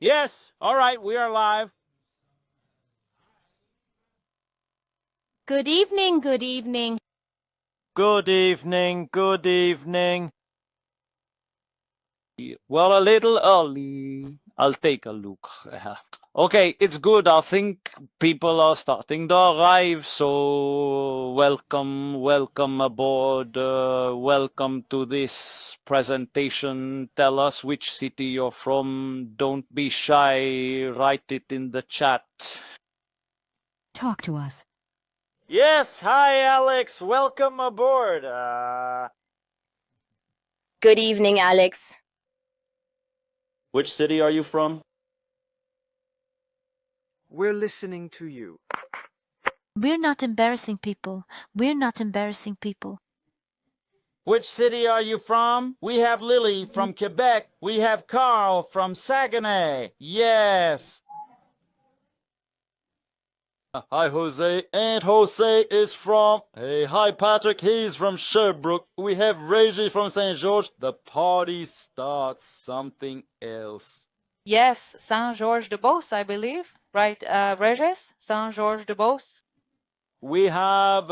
Yes, all right, we are live. Good evening, good evening. Good evening, good evening. Well, a little early. I'll take a look. Okay, it's good. I think people are starting to arrive, so welcome aboard. Welcome to this presentation. Tell us which city you're from. Don't be shy. Write it in the chat. Talk to us. Yes, hi Alex. Welcome aboard. Good evening, Alex. Which city are you from? We're listening to you. We're not embarrassing people. We're not embarrassing people. Which city are you from? We have Lily from Quebec. We have Carl from Saguenay. Yes. Hi, Jose. And Jose is from... Hey, hi, Patrick. He's from Sherbrooke. We have Reggie from St. George. The party starts something else. Yes, Saint-Georges-de-Beauce, I believe. Right, Regis? Saint-Georges-de-Beauce. We have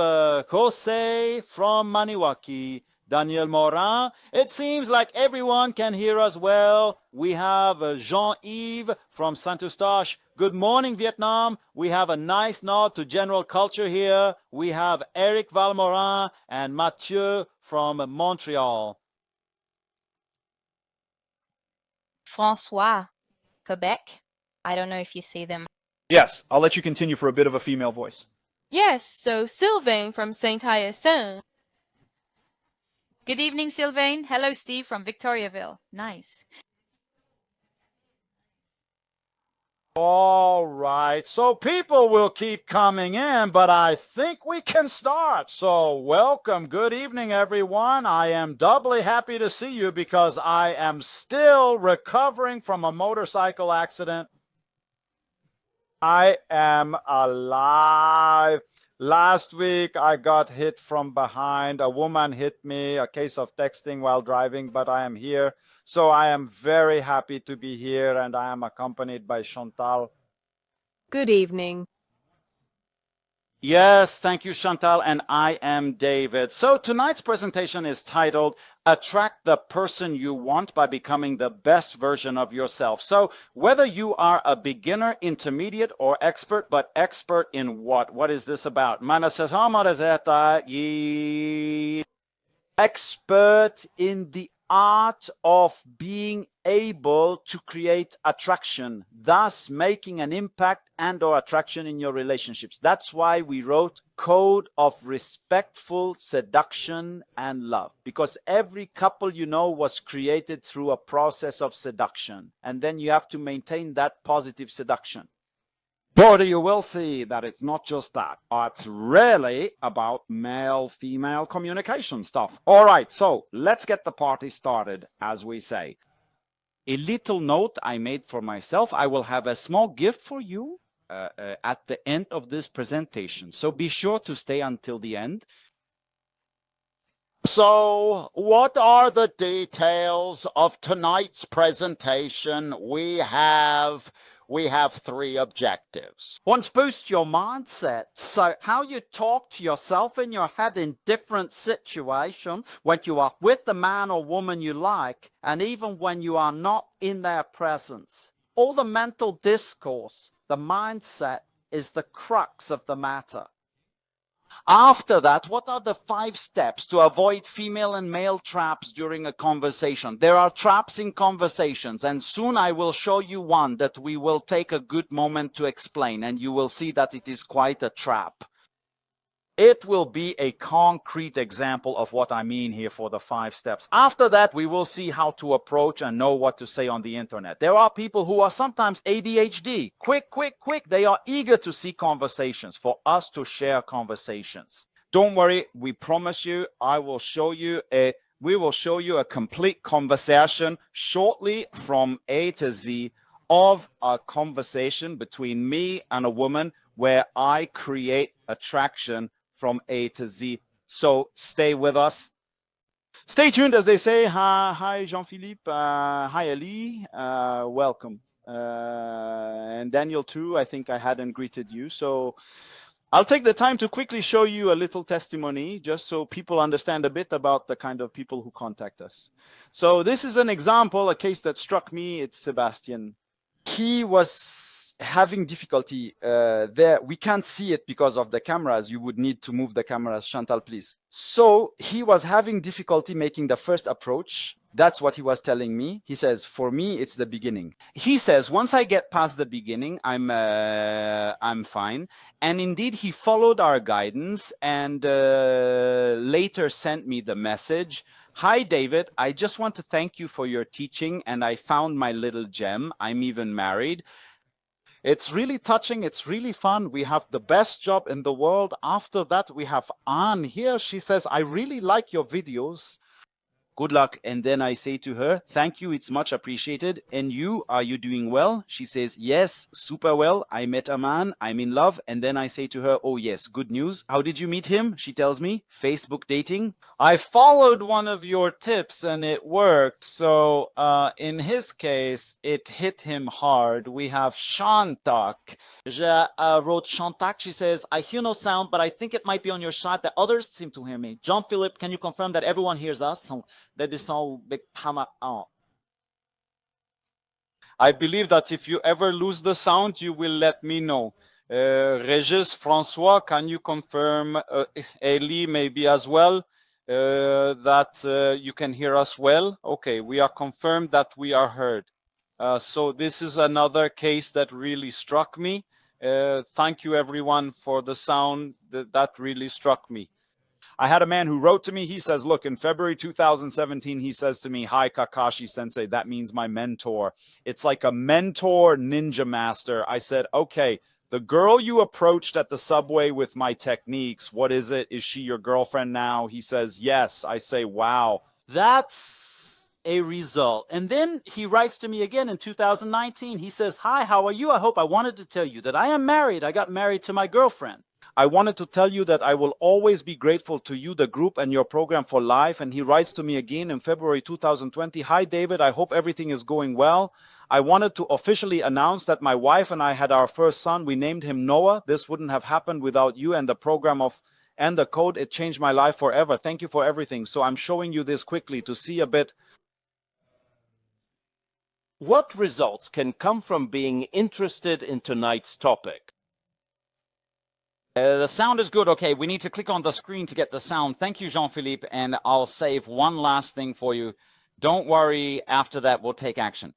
Jose from Maniwaki, Daniel Morin. It seems like everyone can hear us well. We have Jean-Yves from Saint-Eustache. Good morning, Vietnam. We have a nice nod to general culture here. We have Eric Valmorin and Mathieu from Montreal. François, Quebec. I don't know if you see them. Yes, I'll let you continue for a bit of a female voice. Yes, so Sylvain from Saint-Hyacinthe. Good evening, Sylvain. Hello, Steve from Victoriaville. Nice. All right, so people will keep coming in, but I think we can start. So welcome, good evening, everyone. I am doubly happy to see you because I am still recovering from a motorcycle accident. I am alive. Last week I got hit from behind. A woman hit me, a case of texting while driving, but I am here. So I am very happy to be here, and I am accompanied by Chantal. Good evening. Yes, thank you, Chantal, and I am David. So tonight's presentation is titled Attract the Person You Want by Becoming the Best Version of Yourself. So whether you are a beginner, intermediate, or expert, but expert in what? What is this about? Expert in the art of being able to create attraction, thus making an impact and or attraction in your relationships. That's why we wrote Code of Respectful Seduction and Love, because every couple was created through a process of seduction, and then you have to maintain that positive seduction. But you will see that it's not just that. It's really about male-female communication stuff. All right, so let's get the party started, as we say. A little note I made for myself. I will have a small gift for you at the end of this presentation. So be sure to stay until the end. So what are the details of tonight's presentation? We have three objectives. One, boost your mindset. So how you talk to yourself in your head in different situations, when you are with the man or woman you like, and even when you are not in their presence. All the mental discourse, the mindset, is the crux of the matter. After that, what are the 5 steps to avoid female and male traps during a conversation? There are traps in conversations, and soon I will show you one that we will take a good moment to explain, and you will see that it is quite a trap. It will be a concrete example of what I mean here for the 5 steps. After that, we will see how to approach and know what to say on the internet. There are people who are sometimes ADHD. Quick. They are eager to see conversations, for us to share conversations. Don't worry, we promise you, we will show you a complete conversation shortly from A to Z of a conversation between me and a woman where I create attraction from A to Z. So stay with us. Stay tuned, as they say. Hi, Jean-Philippe. Hi, Ali. Welcome. And Daniel too, I think I hadn't greeted you. So I'll take the time to quickly show you a little testimony just so people understand a bit about the kind of people who contact us. So this is an example, a case that struck me. It's Sebastian. He was having difficulty there. We can't see it because of the cameras. You would need to move the cameras. Chantal, please. So he was having difficulty making the first approach. That's what he was telling me. He says, for me, it's the beginning. He says, once I get past the beginning, I'm fine. And indeed, he followed our guidance and later sent me the message. Hi, David. I just want to thank you for your teaching, and I found my little gem. I'm even married. It's really touching. It's really fun. We have the best job in the world. After that, we have Anne here. She says, I really like your videos. Good luck. And then I say to her, thank you. It's much appreciated. And you, are you doing well? She says, yes, super well. I met a man. I'm in love. And then I say to her, oh, yes, good news. How did you meet him? She tells me, Facebook dating. I followed one of your tips and it worked. So in his case, it hit him hard. We have Shantak. Je wrote Shantak. She says, I hear no sound, but I think it might be on your shot that others seem to hear me. John Philip, can you confirm that everyone hears us? I believe that if you ever lose the sound, you will let me know. Regis, Francois, can you confirm, Elie maybe as well, that you can hear us well? Okay, we are confirmed that we are heard. So this is another case that really struck me. Thank you everyone for the sound. That really struck me. I had a man who wrote to me. He says, look, in February 2017, he says to me, hi, Kakashi Sensei. That means my mentor. It's like a mentor ninja master. I said, okay, the girl you approached at the subway with my techniques, what is it? Is she your girlfriend now? He says, yes. I say, wow. That's a result. And then he writes to me again in 2019. He says, hi, how are you? I wanted to tell you that I am married. I got married to my girlfriend. I wanted to tell you that I will always be grateful to you, the group, and your program for life. And he writes to me again in February 2020. Hi, David. I hope everything is going well. I wanted to officially announce that my wife and I had our first son. We named him Noah. This wouldn't have happened without you and the program and the code. It changed my life forever. Thank you for everything. So I'm showing you this quickly to see a bit. What results can come from being interested in tonight's topic? The sound is good. Okay, we need to click on the screen to get the sound. Thank you, Jean-Philippe, and I'll save one last thing for you. Don't worry, after that we'll take action.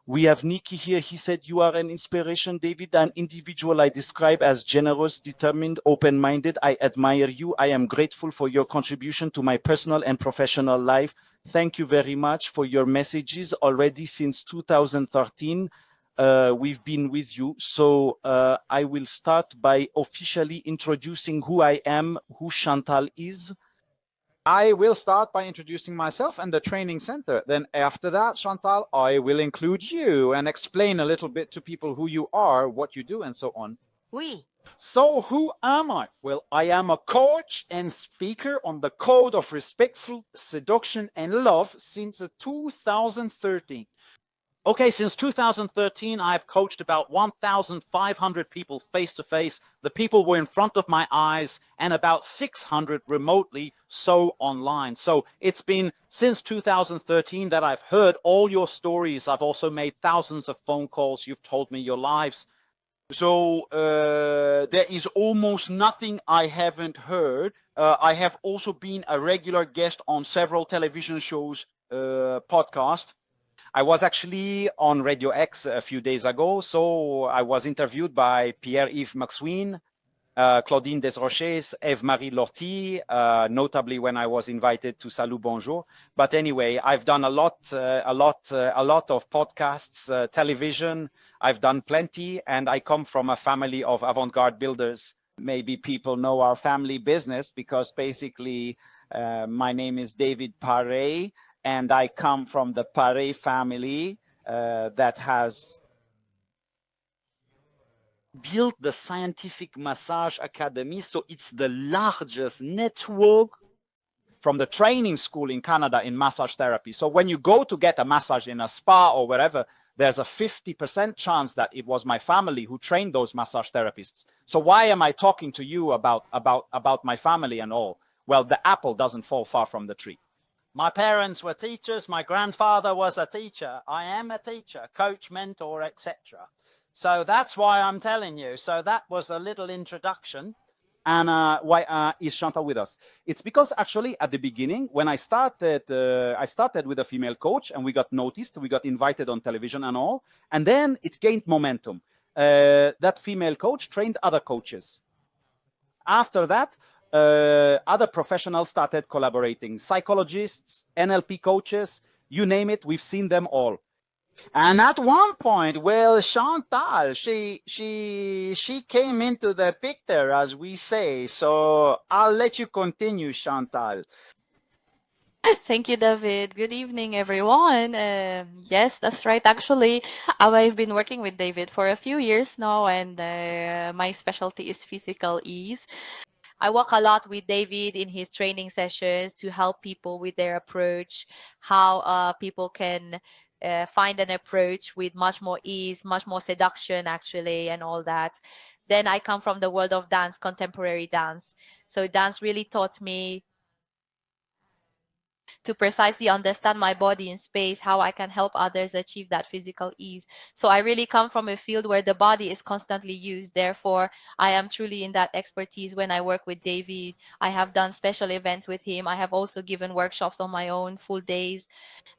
We have Nikki here. He said, you are an inspiration, David, an individual I describe as generous, determined, open-minded. I admire you. I am grateful for your contribution to my personal and professional life. Thank you very much for your messages already since 2013. We've been with you. So I will start by officially introducing who I am, who Chantal is. I will start by introducing myself and the training center. Then after that, Chantal, I will include you and explain a little bit to people who you are, what you do, and so on. Oui. So who am I? Well, I am a coach and speaker on the code of respectful seduction and love since 2013. Okay, since 2013, I've coached about 1,500 people face-to-face. The people were in front of my eyes, and about 600 remotely, so online. So it's been since 2013 that I've heard all your stories. I've also made thousands of phone calls. You've told me your lives. So there is almost nothing I haven't heard. I have also been a regular guest on several television shows, podcasts. I was actually on Radio X a few days ago, so I was interviewed by Pierre-Yves Maxwin, Claudine Desroches, Eve-Marie Lortie, notably when I was invited to Salut Bonjour. But anyway, I've done a lot of podcasts, television. I've done plenty, and I come from a family of avant-garde builders. Maybe people know our family business because basically my name is David Paré. And I come from the Paré family that has built the Scientific Massage Academy. So it's the largest network from the training school in Canada in massage therapy. So when you go to get a massage in a spa or wherever, there's a 50% chance that it was my family who trained those massage therapists. So why am I talking to you about my family and all? Well, the apple doesn't fall far from the tree. My parents were teachers. My grandfather was a teacher. I am a teacher, coach, mentor, etc. So that's why I'm telling you. So that was a little introduction. And why is Chantal with us? It's because actually at the beginning, when I started with a female coach, and we got noticed, we got invited on television and all, and then it gained momentum. That female coach trained other coaches. After that, other professionals started collaborating. Psychologists, NLP coaches, you name it, we've seen them all. And at one point, well, Chantal, she came into the picture, as we say. So I'll let you continue, Chantal. Thank you, David. Good evening, everyone. Yes, that's right. Actually, I've been working with David for a few years now, and my specialty is physical ease. I work a lot with David in his training sessions to help people with their approach, how people can find an approach with much more ease, much more seduction, actually, and all that. Then I come from the world of dance, contemporary dance. So dance really taught me to precisely understand my body in space, how I can help others achieve that physical ease. So I really come from a field where the body is constantly used. Therefore, I am truly in that expertise when I work with David. I have done special events with him. I have also given workshops on my own, full days.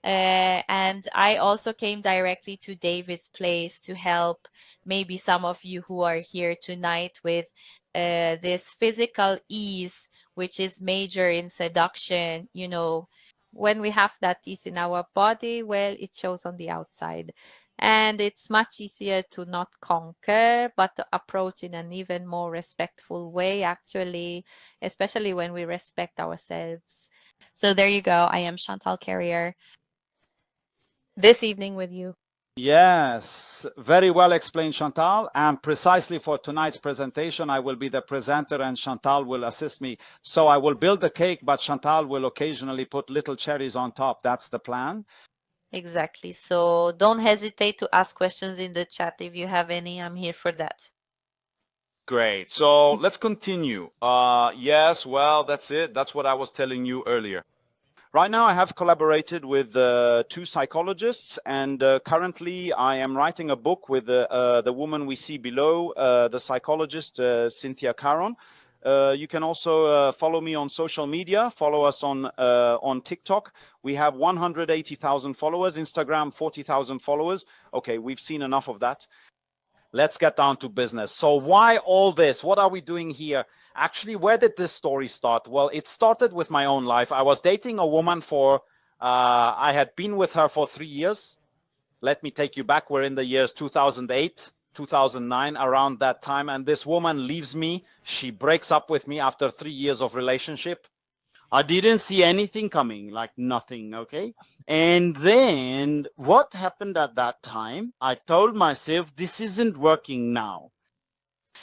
And I also came directly to David's place to help maybe some of you who are here tonight with this physical ease, which is major in seduction. You know, when we have that ease in our body, well, it shows on the outside. And it's much easier to not conquer, but to approach in an even more respectful way, actually, especially when we respect ourselves. So there you go. I am Chantal Carrier this evening with you. Yes, very well explained, Chantal. And precisely for tonight's presentation, I will be the presenter and Chantal will assist me. So I will build the cake, but Chantal will occasionally put little cherries on top. That's the plan. Exactly. So don't hesitate to ask questions in the chat if you have any. I'm here for that. Great. So let's continue. Yes, well, that's it. That's what I was telling you earlier. Right now, I have collaborated with 2 psychologists, and currently I am writing a book with the woman we see below, the psychologist Cynthia Caron. You can also follow me on social media. Follow us on TikTok. We have 180,000 followers. Instagram, 40,000 followers. Okay, we've seen enough of that. Let's get down to business. So why all this? What are we doing here? Actually, where did this story start? Well, it started with my own life. I was dating a woman I had been with her for 3 years. Let me take you back. We're in the years 2008, 2009, around that time. And this woman leaves me. She breaks up with me after 3 years of relationship. I didn't see anything coming, like nothing, okay? And then what happened at that time? I told myself, this isn't working now.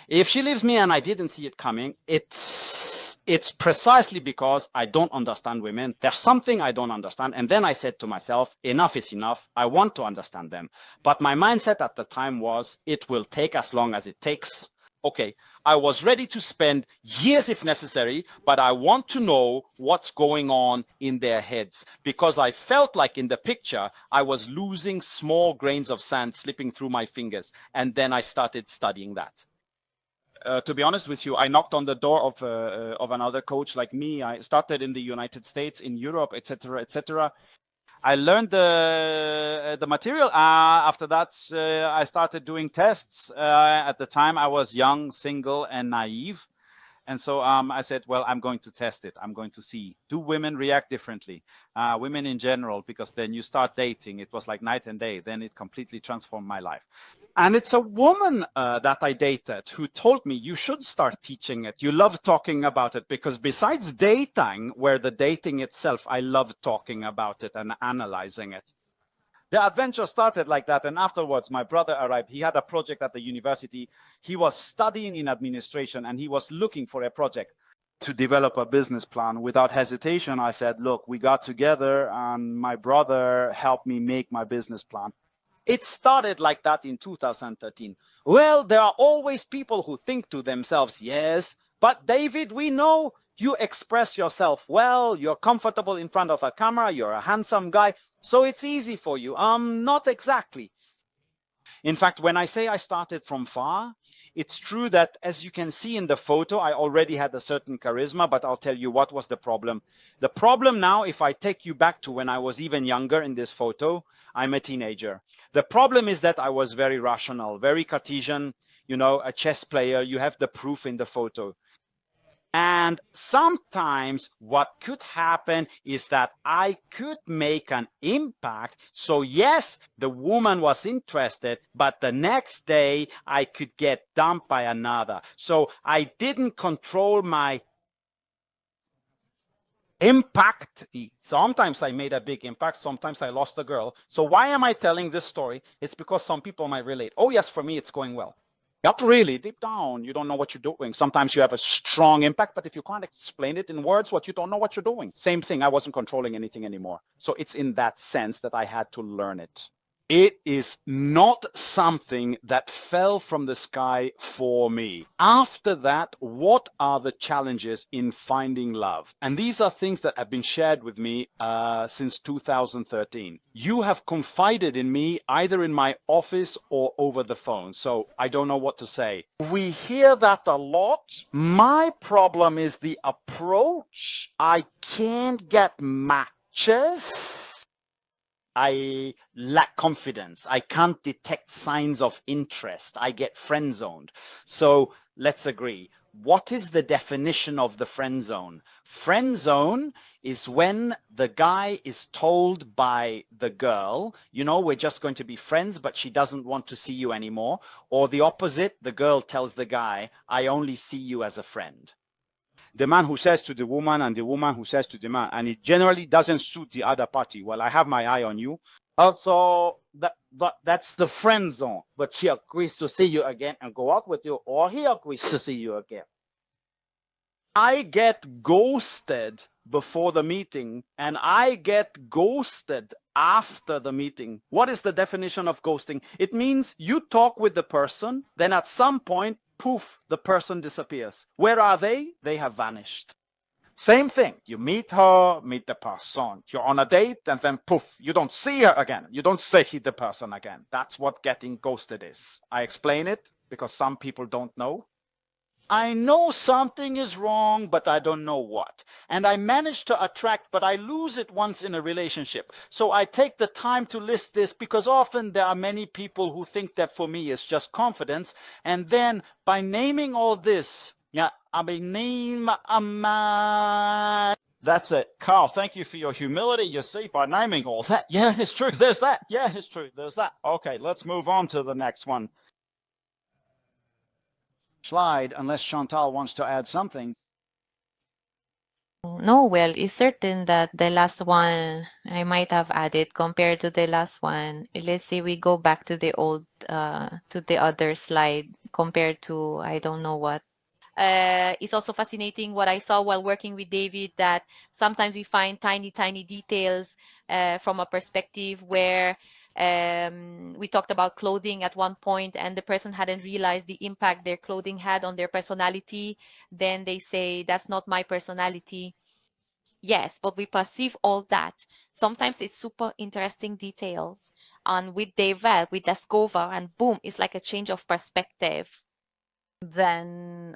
If she leaves me and I didn't see it coming, it's precisely because I don't understand women. There's something I don't understand. And then I said to myself, enough is enough. I want to understand them. But my mindset at the time was, it will take as long as it takes. Okay, I was ready to spend years if necessary, but I want to know what's going on in their heads, because I felt like in the picture, I was losing small grains of sand slipping through my fingers. And then I started studying that. To be honest with you, I knocked on the door of another coach like me. I started in the United States, in Europe, etc., etc. I learned the material. After that, I started doing tests. At the time, I was young, single, and naive. And so I said, well, I'm going to test it. I'm going to see, do women react differently? Women in general, because then you start dating. It was like night and day. Then it completely transformed my life. And it's a woman that I dated who told me, you should start teaching it. You love talking about it, because besides dating, where the dating itself, I love talking about it and analyzing it. The adventure started like that, and afterwards my brother arrived. He had a project at the university. He was studying in administration, and he was looking for a project to develop a business plan. Without hesitation, I said, look, we got together, and my brother helped me make my business plan. It started like that in 2013. Well, there are always people who think to themselves, yes, but David, we know you express yourself well, you're comfortable in front of a camera, you're a handsome guy, so it's easy for you. Not exactly. In fact, when I say I started from far, it's true that, as you can see in the photo, I already had a certain charisma, but I'll tell you what was the problem. The problem now, if I take you back to when I was even younger in this photo, I'm a teenager. The problem is that I was very rational, very Cartesian, you know, a chess player. You have the proof in the photo. And sometimes what could happen is that I could make an impact. So yes, the woman was interested, but the next day I could get dumped by another. So I didn't control my impact. Sometimes I made a big impact, sometimes I lost a girl. So why am I telling this story? It's because some people might relate. Oh yes, for me it's going well. Not really, deep down, you don't know what you're doing. Sometimes you have a strong impact, but if you can't explain it in words, what you don't know what you're doing. Same thing, I wasn't controlling anything anymore. So it's in that sense that I had to learn it. It is not something that fell from the sky for me. After that, what are the challenges in finding love? And these are things that have been shared with me since 2013. You have confided in me either in my office or over the phone, so I don't know what to say. We hear that a lot. My problem is the approach. I can't get matches. I lack confidence. I can't detect signs of interest. I get friend zoned. So let's agree. What is the definition of the friend zone? Friend zone is when the guy is told by the girl, you know, we're just going to be friends, but she doesn't want to see you anymore. Or the opposite, the girl tells the guy, I only see you as a friend. The man who says to the woman and the woman who says to the man, and it generally doesn't suit the other party. Well, I have my eye on you. Also, that's the friend zone. But she agrees to see you again and go out with you, or he agrees to see you again. I get ghosted before the meeting, and I get ghosted after the meeting. What is the definition of ghosting? It means you talk with the person, then at some point, poof, the person disappears. Where are they? They have vanished. Same thing. You meet her, meet the person. You're on a date, and then poof, you don't see her again. You don't see the person again. That's what getting ghosted is. I explain it because some people don't know. I know something is wrong, but I don't know what. And I manage to attract, but I lose it once in a relationship. So I take the time to list this because often there are many people who think that for me it's just confidence. And then by naming all this, yeah, I mean, name a man. That's it. Carl, thank you for your humility. You see, by naming all that, yeah, it's true. There's that. Yeah, it's true. There's that. Okay, let's move on to the next one. Slide, unless Chantal wants to add something. No, well, it's certain that the last one I might have added compared to the last one. Let's say we go back to the old, to the other slide compared to I don't know what. It's also fascinating what I saw while working with David, that sometimes we find tiny, tiny details from a perspective where we talked about clothing at one point and the person hadn't realized the impact their clothing had on their personality. Then they say, that's not my personality. Yes, but we perceive all that. Sometimes it's super interesting details. And with David, we discover, and boom, it's like a change of perspective. Then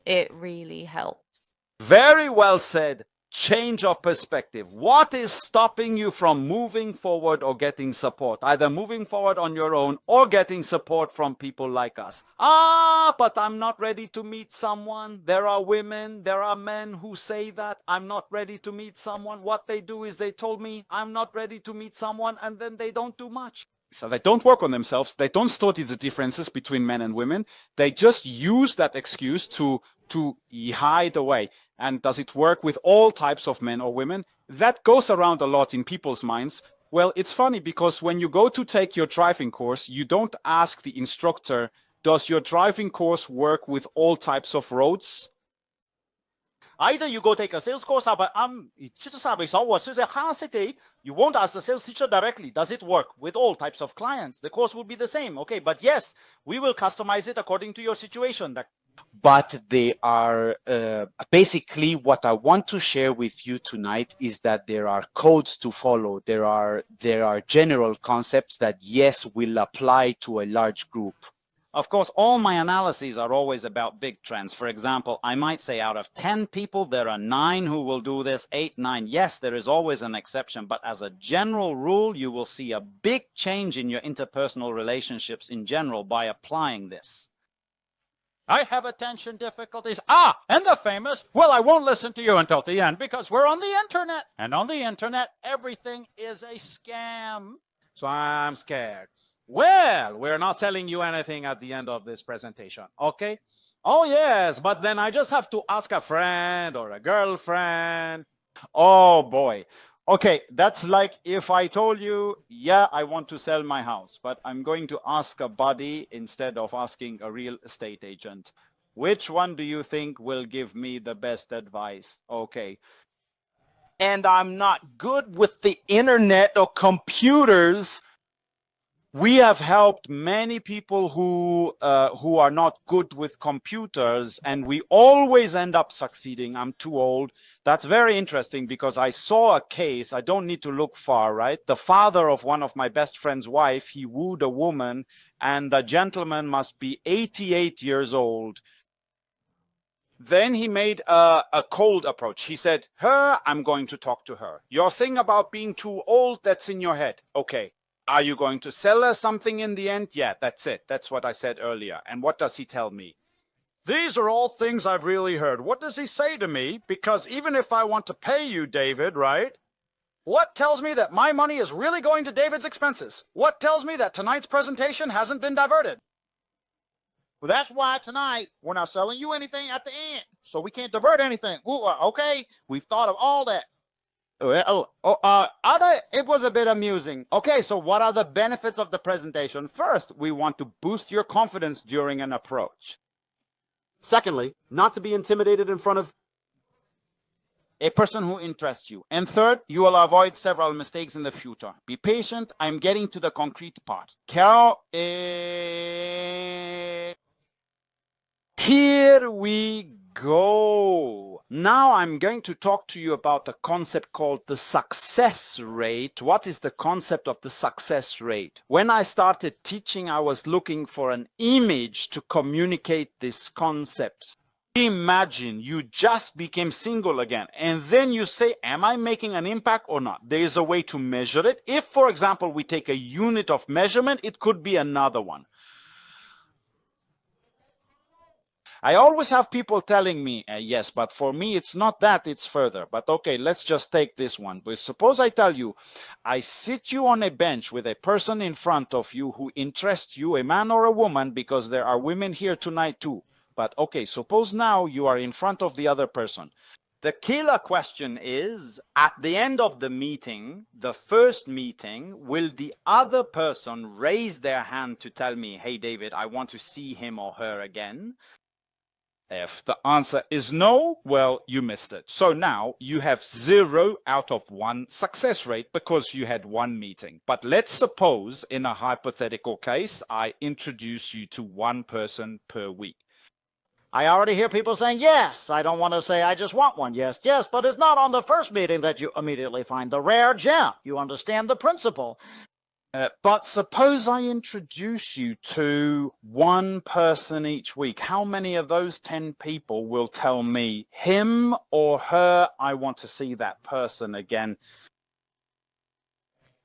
it really helps. Very well said. Change of perspective. What is stopping you from moving forward or getting support? Either moving forward on your own or getting support from people like us. But I'm not ready to meet someone. There are women, there are men who say that I'm not ready to meet someone. What they do is they told me I'm not ready to meet someone, and then they don't do much. So they don't work on themselves. They don't study the differences between men and women. They just use that excuse to hide away. And does it work with all types of men or women? That goes around a lot in people's minds. Well, it's funny because when you go to take your driving course, you don't ask the instructor, does your driving course work with all types of roads? Either you go take a sales course, you won't ask the sales teacher directly, does it work with all types of clients? The course will be the same. Okay, but yes, we will customize it according to your situation. But they are basically what I want to share with you tonight is that there are codes to follow. There are general concepts that, yes, will apply to a large group. Of course, all my analyses are always about big trends. For example, I might say out of 10 people, there are 9 who will do this, 8, 9. Yes, there is always an exception, but as a general rule, you will see a big change in your interpersonal relationships in general by applying this. I have attention difficulties. And the famous, well, I won't listen to you until the end because we're on the internet. And on the internet, everything is a scam. So I'm scared. Well, we're not selling you anything at the end of this presentation, okay? Oh, yes, but then I just have to ask a friend or a girlfriend. Oh, boy. Okay, that's like if I told you, yeah, I want to sell my house, but I'm going to ask a buddy instead of asking a real estate agent. Which one do you think will give me the best advice? Okay. And I'm not good with the internet or computers. We have helped many people who are not good with computers, and we always end up succeeding. I'm too old. That's very interesting because I saw a case. I don't need to look far, right? The father of one of my best friend's wife, he wooed a woman, and the gentleman must be 88 years old. Then he made a cold approach. He said, I'm going to talk to her. Your thing about being too old, that's in your head. Okay. Are you going to sell her something in the end? Yeah, that's it. That's what I said earlier. And what does he tell me? These are all things I've really heard. What does he say to me? Because even if I want to pay you, David, right? What tells me that my money is really going to David's expenses? What tells me that tonight's presentation hasn't been diverted? Well, that's why tonight we're not selling you anything at the end. So we can't divert anything. Okay, we've thought of all that. Well, it was a bit amusing. Okay, so what are the benefits of the presentation? First, we want to boost your confidence during an approach. Secondly, not to be intimidated in front of a person who interests you. And third, you will avoid several mistakes in the future. Be patient. I'm getting to the concrete part. Here we go. Now I'm going to talk to you about a concept called the success rate. What is the concept of the success rate? When I started teaching, I was looking for an image to communicate this concept. Imagine you just became single again, and then you say, am I making an impact or not? There is a way to measure it. If, for example, we take a unit of measurement, it could be another one. I always have people telling me, yes, but for me, it's not that, it's further. But okay, let's just take this one. But suppose I tell you, I sit you on a bench with a person in front of you who interests you, a man or a woman, because there are women here tonight too. But okay, suppose now you are in front of the other person. The killer question is, at the end of the meeting, the first meeting, will the other person raise their hand to tell me, hey, David, I want to see him or her again? If the answer is no, well, you missed it. So now you have 0 out of 1 success rate because you had one meeting. But let's suppose in a hypothetical case, I introduce you to one person per week. I already hear people saying, yes, I don't want to say I just want one. Yes, yes, but it's not on the first meeting that you immediately find the rare gem. You understand the principle. But suppose I introduce you to one person each week. How many of those 10 people will tell me, him or her, I want to see that person again?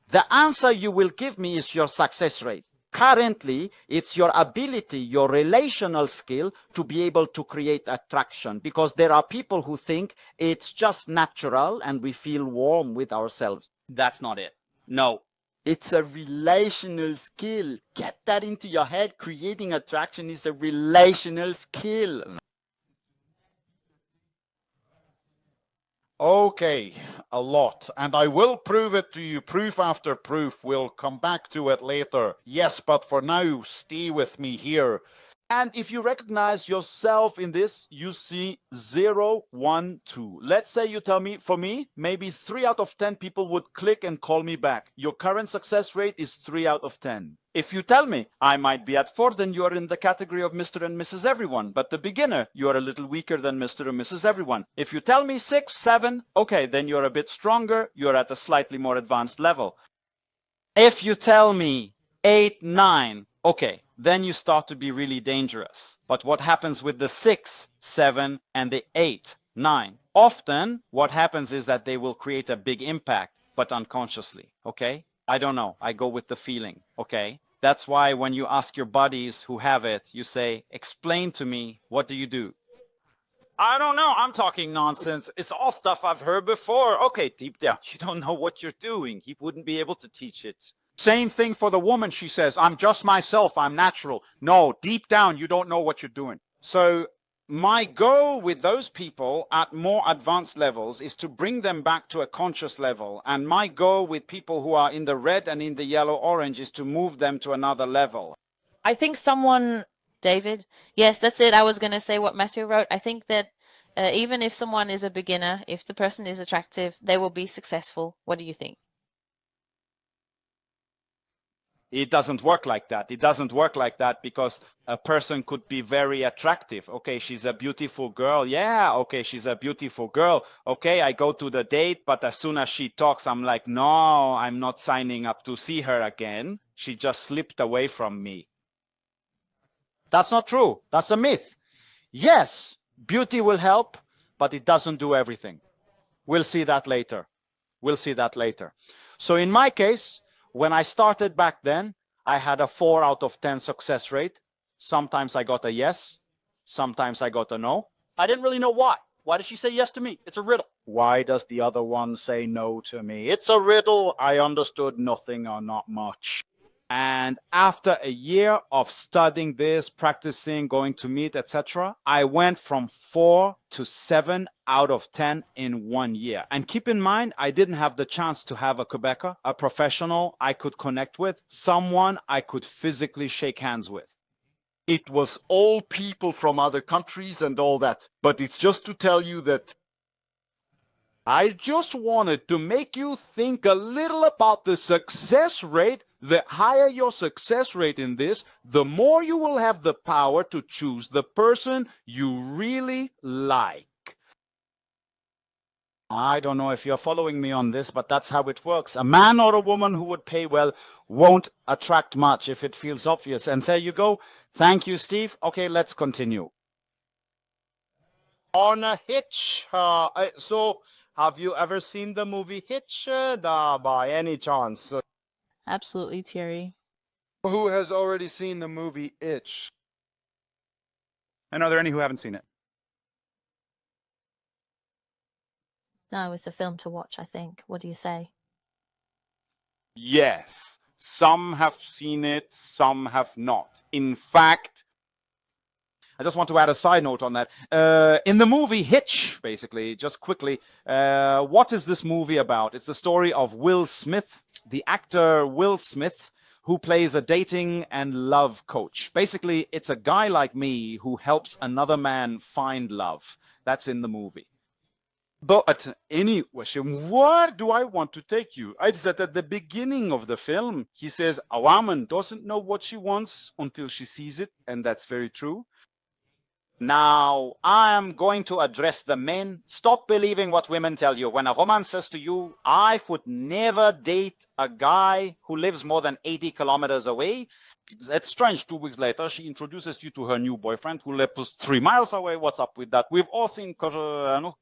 The answer you will give me is your success rate. Currently, it's your ability, your relational skill to be able to create attraction, because there are people who think it's just natural and we feel warm with ourselves. That's not it. No. It's a relational skill. Get that into your head. Creating attraction is a relational skill. Okay, a lot. And I will prove it to you, proof after proof. We'll come back to it later. Yes, but for now, stay with me here. And if you recognize yourself in this, you see 0, 1, 2. Let's say you tell me, for me, maybe 3 out of 10 people would click and call me back. Your current success rate is 3 out of 10. If you tell me I might be at 4, then you are in the category of Mr. and Mrs. Everyone. But the beginner, you are a little weaker than Mr. and Mrs. Everyone. If you tell me 6, 7, okay, then you're a bit stronger. You're at a slightly more advanced level. If you tell me 8, 9, okay, then you start to be really dangerous. But what happens with the 6, 7, and the 8, 9? Often, what happens is that they will create a big impact, but unconsciously, okay? I don't know. I go with the feeling, okay? That's why when you ask your buddies who have it, you say, explain to me, what do you do? I don't know. I'm talking nonsense. It's all stuff I've heard before. Okay, deep down, you don't know what you're doing. He wouldn't be able to teach it. Same thing for the woman. She says, I'm just myself. I'm natural. No, deep down, you don't know what you're doing. So my goal with those people at more advanced levels is to bring them back to a conscious level. And my goal with people who are in the red and in the yellow orange is to move them to another level. I think someone, David, yes, that's it. I was going to say what Matthew wrote. I think that even if someone is a beginner, if the person is attractive, they will be successful. What do you think? It doesn't work like that. It doesn't work like that because a person could be very attractive. Okay, she's a beautiful girl. Yeah, okay, she's a beautiful girl. Okay, I go to the date, but as soon as she talks, I'm like, no, I'm not signing up to see her again. She just slipped away from me. That's not true. That's a myth. Yes, beauty will help, but it doesn't do everything. We'll see that later. We'll see that later. So in my case, when I started back then, I had a 4 out of 10 success rate. Sometimes I got a yes. Sometimes I got a no. I didn't really know why. Why does she say yes to me? It's a riddle. Why does the other one say no to me? It's a riddle. I understood nothing or not much. And after a year of studying this, practicing, going to meet, etc., I went from 4 to 7 out of 10 in 1 year. And keep in mind, I didn't have the chance to have a Quebecer, a professional I could connect with, someone I could physically shake hands with. It was all people from other countries and all that. But it's just to tell you that I just wanted to make you think a little about the success rate. The higher your success rate in this, the more you will have the power to choose the person you really like. I don't know if you're following me on this, but that's how it works. A man or a woman who would pay well won't attract much if it feels obvious. And there you go. Thank you, Steve. Okay, let's continue. On a Hitch. So, have you ever seen the movie Hitch by any chance? Absolutely, Thierry. Who has already seen the movie Itch? And are there any who haven't seen it? No, it's a film to watch, I think. What do you say? Yes, some have seen it, some have not. In fact, I just want to add a side note on that. In the movie Hitch, basically, just quickly, what is this movie about? It's the story of Will Smith, the actor Will Smith, who plays a dating and love coach. Basically, it's a guy like me who helps another man find love. That's in the movie. But anyway, where do I want to take you? It's that at the beginning of the film, he says, a woman doesn't know what she wants until she sees it, and that's very true. Now, I am going to address the men. Stop believing what women tell you. When a woman says to you, I would never date a guy who lives more than 80 kilometers away, it's strange. 2 weeks later, she introduces you to her new boyfriend who lives 3 miles away. What's up with that? We've all seen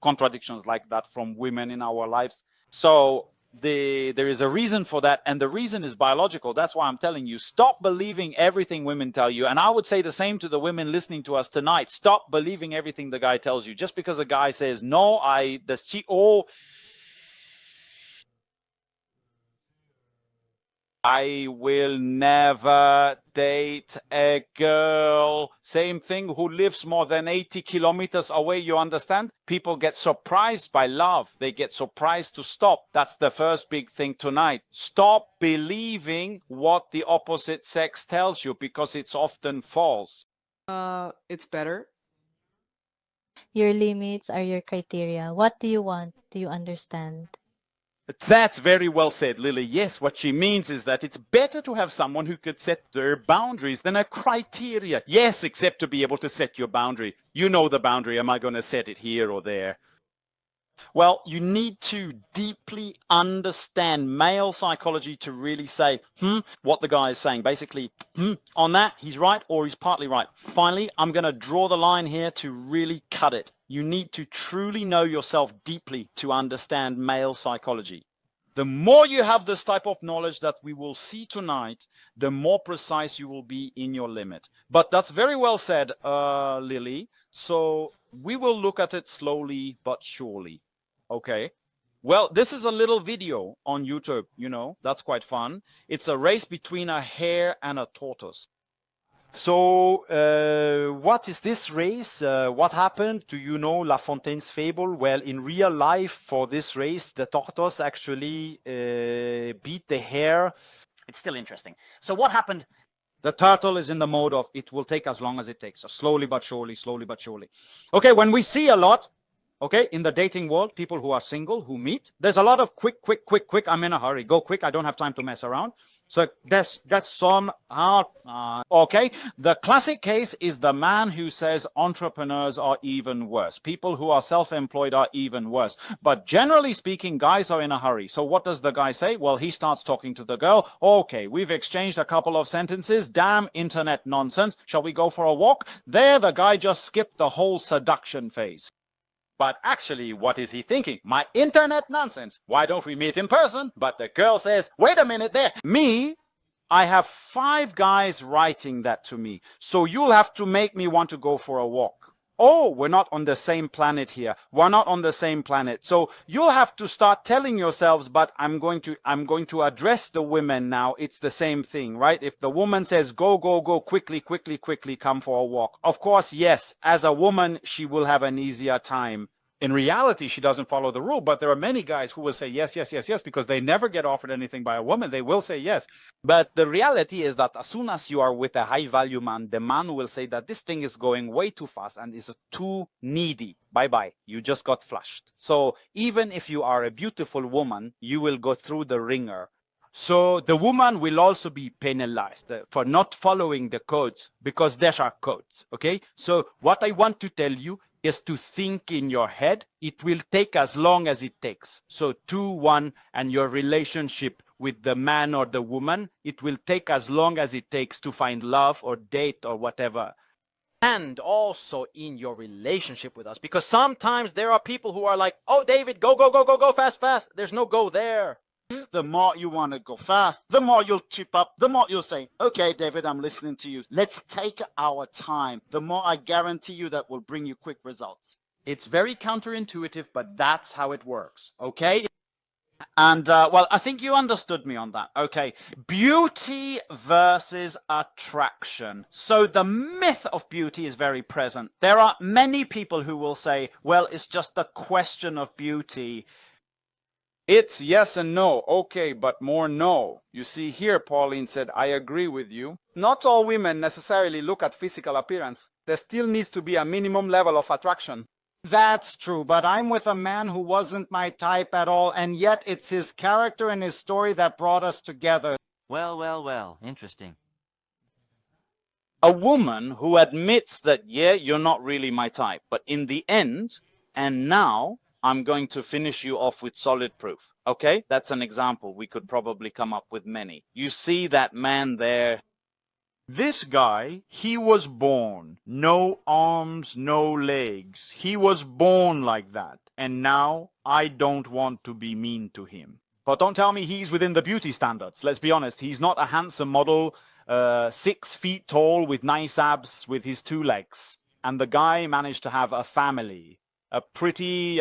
contradictions like that from women in our lives. So there is a reason for that, and the reason is biological. That's why I'm telling you, stop believing everything women tell you. And I would say the same to the women listening to us tonight. Stop believing everything the guy tells you. Just because a guy says, no, I will never date a girl, same thing, who lives more than 80 kilometers away, you understand? People get surprised by love. They get surprised to stop. That's the first big thing tonight. Stop believing what the opposite sex tells you, because it's often false. It's better. Your limits are your criteria. What do you want? Do you understand? That's very well said, Lily. Yes, what she means is that it's better to have someone who could set their boundaries than a criteria. Yes, except to be able to set your boundary. You know the boundary. Am I going to set it here or there? Well, you need to deeply understand male psychology to really say, what the guy is saying. Basically, on that, he's right or he's partly right. Finally, I'm going to draw the line here to really cut it. You need to truly know yourself deeply to understand male psychology. The more you have this type of knowledge that we will see tonight, the more precise you will be in your limit. But that's very well said, Lily. So we will look at it slowly but surely. Okay. Well, this is a little video on YouTube, that's quite fun. It's a race between a hare and a tortoise. So, what is this race? What happened? Do you know La Fontaine's fable? Well, in real life, for this race, the tortoise actually beat the hare. It's still interesting. So what happened? The turtle is in the mode of it will take as long as it takes. So slowly but surely, slowly but surely. Okay, when we see a lot, okay, in the dating world, people who are single, who meet, there's a lot of quick, I'm in a hurry, go quick, I don't have time to mess around. So that's some, okay. The classic case is the man who says entrepreneurs are even worse. People who are self-employed are even worse. But generally speaking, guys are in a hurry. So what does the guy say? Well, he starts talking to the girl. Okay, we've exchanged a couple of sentences. Damn internet nonsense. Shall we go for a walk? There, the guy just skipped the whole seduction phase. But actually, what is he thinking? My internet nonsense. Why don't we meet in person? But the girl says, wait a minute there. Me, I have 5 guys writing that to me. So you'll have to make me want to go for a walk. Oh, we're not on the same planet here. We're not on the same planet. So you'll have to start telling yourselves, but I'm going to address the women now. It's the same thing, right? If the woman says, go, quickly, come for a walk. Of course, yes, as a woman, she will have an easier time. In reality, she doesn't follow the rule, but there are many guys who will say yes, because they never get offered anything by a woman. They will say yes. But the reality is that as soon as you are with a high-value man, the man will say that this thing is going way too fast and is too needy. Bye-bye. You just got flushed. So even if you are a beautiful woman, you will go through the ringer. So the woman will also be penalized for not following the codes, because there are codes, okay? So what I want to tell you is to think in your head. It will take as long as it takes. So 2, 1, and your relationship with the man or the woman, it will take as long as it takes to find love or date or whatever. And also in your relationship with us, because sometimes there are people who are like, oh, David, go, fast. There's no go there. The more you want to go fast, the more you'll trip up, the more you'll say, okay, David, I'm listening to you. Let's take our time. The more I guarantee you that will bring you quick results. It's very counterintuitive, but that's how it works, okay? And, well, I think you understood me on that. Okay. Beauty versus attraction. So the myth of beauty is very present. There are many people who will say, well, it's just a question of beauty. It's yes and no. Okay, but more no. You see here, Pauline said, I agree with you. Not all women necessarily look at physical appearance. There still needs to be a minimum level of attraction. That's true, but I'm with a man who wasn't my type at all, and yet it's his character and his story that brought us together. Well, interesting. A woman who admits that, yeah, you're not really my type, but in the end, and now, I'm going to finish you off with solid proof. Okay, that's an example. We could probably come up with many. You see that man there? This guy, he was born. No arms, no legs. He was born like that. And now I don't want to be mean to him. But don't tell me he's within the beauty standards. Let's be honest. He's not a handsome model, 6 feet tall with nice abs with his 2 legs. And the guy managed to have a family. A pretty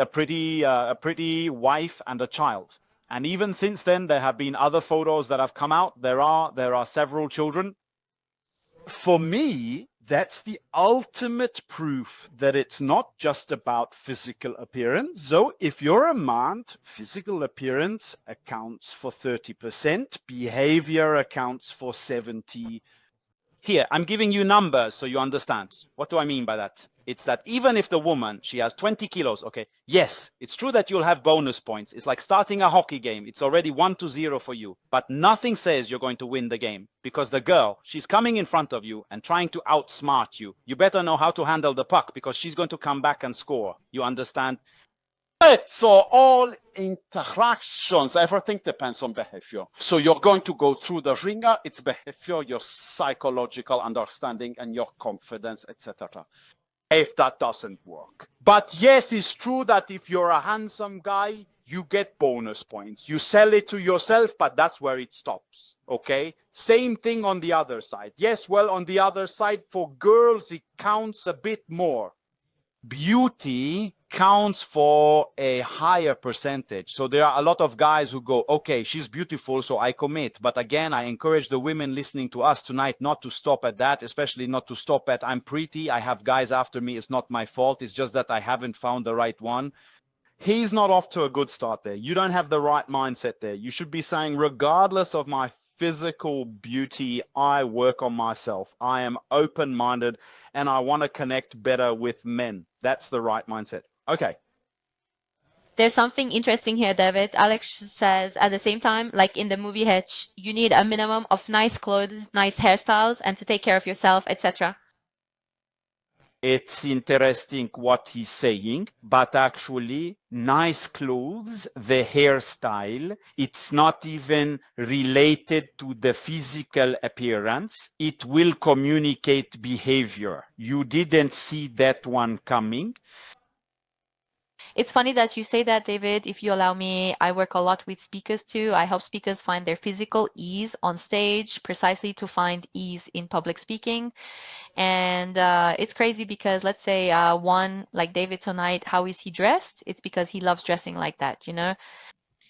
wife and a child. And even since then, there have been other photos that have come out. There are several children. For me, that's the ultimate proof that it's not just about physical appearance. So if you're a man, physical appearance accounts for 30%, behavior accounts for 70%. Here, I'm giving you numbers so you understand. What do I mean by that? It's that even if the woman, she has 20 kilos, okay, yes, it's true that you'll have bonus points. It's like starting a hockey game. It's already 1-0 for you, but nothing says you're going to win the game because the girl, she's coming in front of you and trying to outsmart you. You better know how to handle the puck because she's going to come back and score. You understand? Right, so all interactions, everything depends on behavior. So you're going to go through the ringer, it's behavior, your psychological understanding, and your confidence, etc. If that doesn't work. But yes, it's true that if you're a handsome guy, you get bonus points. You sell it to yourself, but that's where it stops. Okay? Same thing on the other side. Yes, well, on the other side, for girls, it counts a bit more. Beauty counts for a higher percentage. So there are a lot of guys who go, okay, she's beautiful, so I commit. But again, I encourage the women listening to us tonight not to stop at that, especially not to stop at I'm pretty, I have guys after me, it's not my fault, it's just that I haven't found the right one. He's not off to a good start there. You don't have the right mindset there. You should be saying, regardless of my physical beauty, I work on myself. I am open-minded and I want to connect better with men. That's the right mindset. Okay. There's something interesting here, David. Alex says at the same time, like in the movie Hitch, you need a minimum of nice clothes, nice hairstyles, and to take care of yourself, etc. It's interesting what he's saying, but actually, nice clothes, the hairstyle, it's not even related to the physical appearance. It will communicate behavior. You didn't see that one coming. It's funny that you say that, David. If you allow me, I work a lot with speakers too. I help speakers find their physical ease on stage, precisely to find ease in public speaking. And it's crazy because let's say one like David tonight, how is he dressed? It's because he loves dressing like that, you know?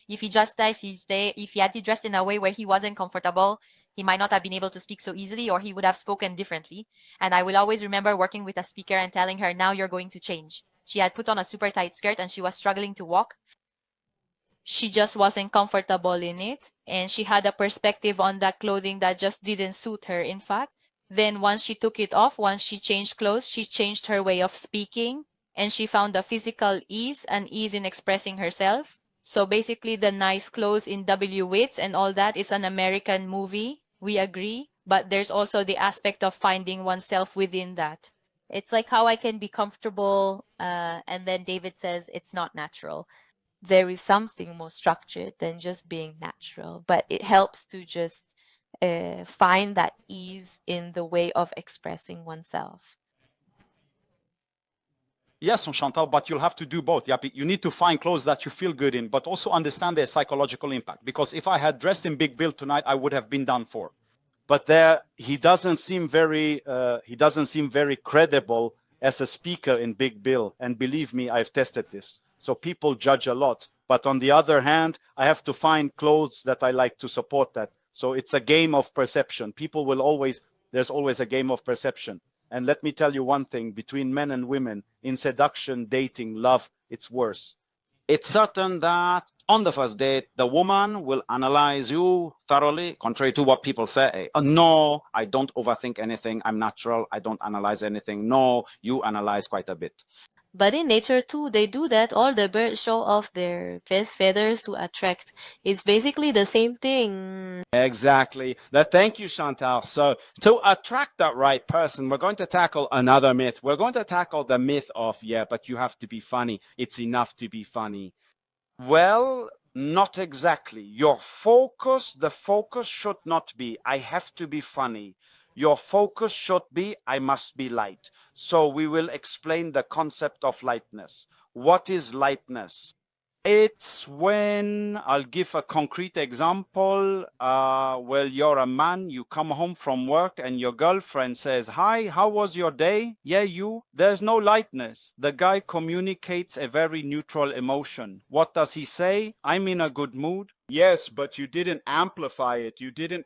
If he just if he had dressed in a way where he wasn't comfortable, he might not have been able to speak so easily, or he would have spoken differently. And I will always remember working with a speaker and telling her, now you're going to change. She had put on a super tight skirt and she was struggling to walk. She just wasn't comfortable in it. And she had a perspective on that clothing that just didn't suit her, in fact. Then once she took it off, once she changed clothes, she changed her way of speaking. And she found a physical ease and ease in expressing herself. So basically the nice clothes in W. Wits and all that is an American movie. We agree. But there's also the aspect of finding oneself within that. It's like how I can be comfortable, and then David says it's not natural. There is something more structured than just being natural, but it helps to just find that ease in the way of expressing oneself. Yes, Chantal, but you'll have to do both. You need to find clothes that you feel good in, but also understand their psychological impact. Because if I had dressed in Big Bill tonight, I would have been done for. But there, he doesn't seem very credible as a speaker in Big Bill. And believe me, I've tested this. So people judge a lot. But on the other hand, I have to find clothes that I like to support that. So it's a game of perception. There's always a game of perception. And let me tell you one thing, between men and women, in seduction, dating, love, it's worse. It's certain that on the first date, the woman will analyze you thoroughly, contrary to what people say. No, I don't overthink anything. I'm natural. I don't analyze anything. No, you analyze quite a bit. But in nature too, they do that. All the birds show off their best feathers to attract. It's basically the same thing. Exactly. Thank you, Chantal. So to attract that right person, we're going to tackle another myth. We're going to tackle the myth of, yeah, but you have to be funny. It's enough to be funny. Well, not exactly. The focus should not be, I have to be funny. Your focus should be, I must be light. So we will explain the concept of lightness. What is lightness? It's when, I'll give a concrete example. Well, you're a man, you come home from work and your girlfriend says, hi, how was your day? Yeah, you? There's no lightness. The guy communicates a very neutral emotion. What does he say? I'm in a good mood. Yes, but you didn't amplify it. You didn't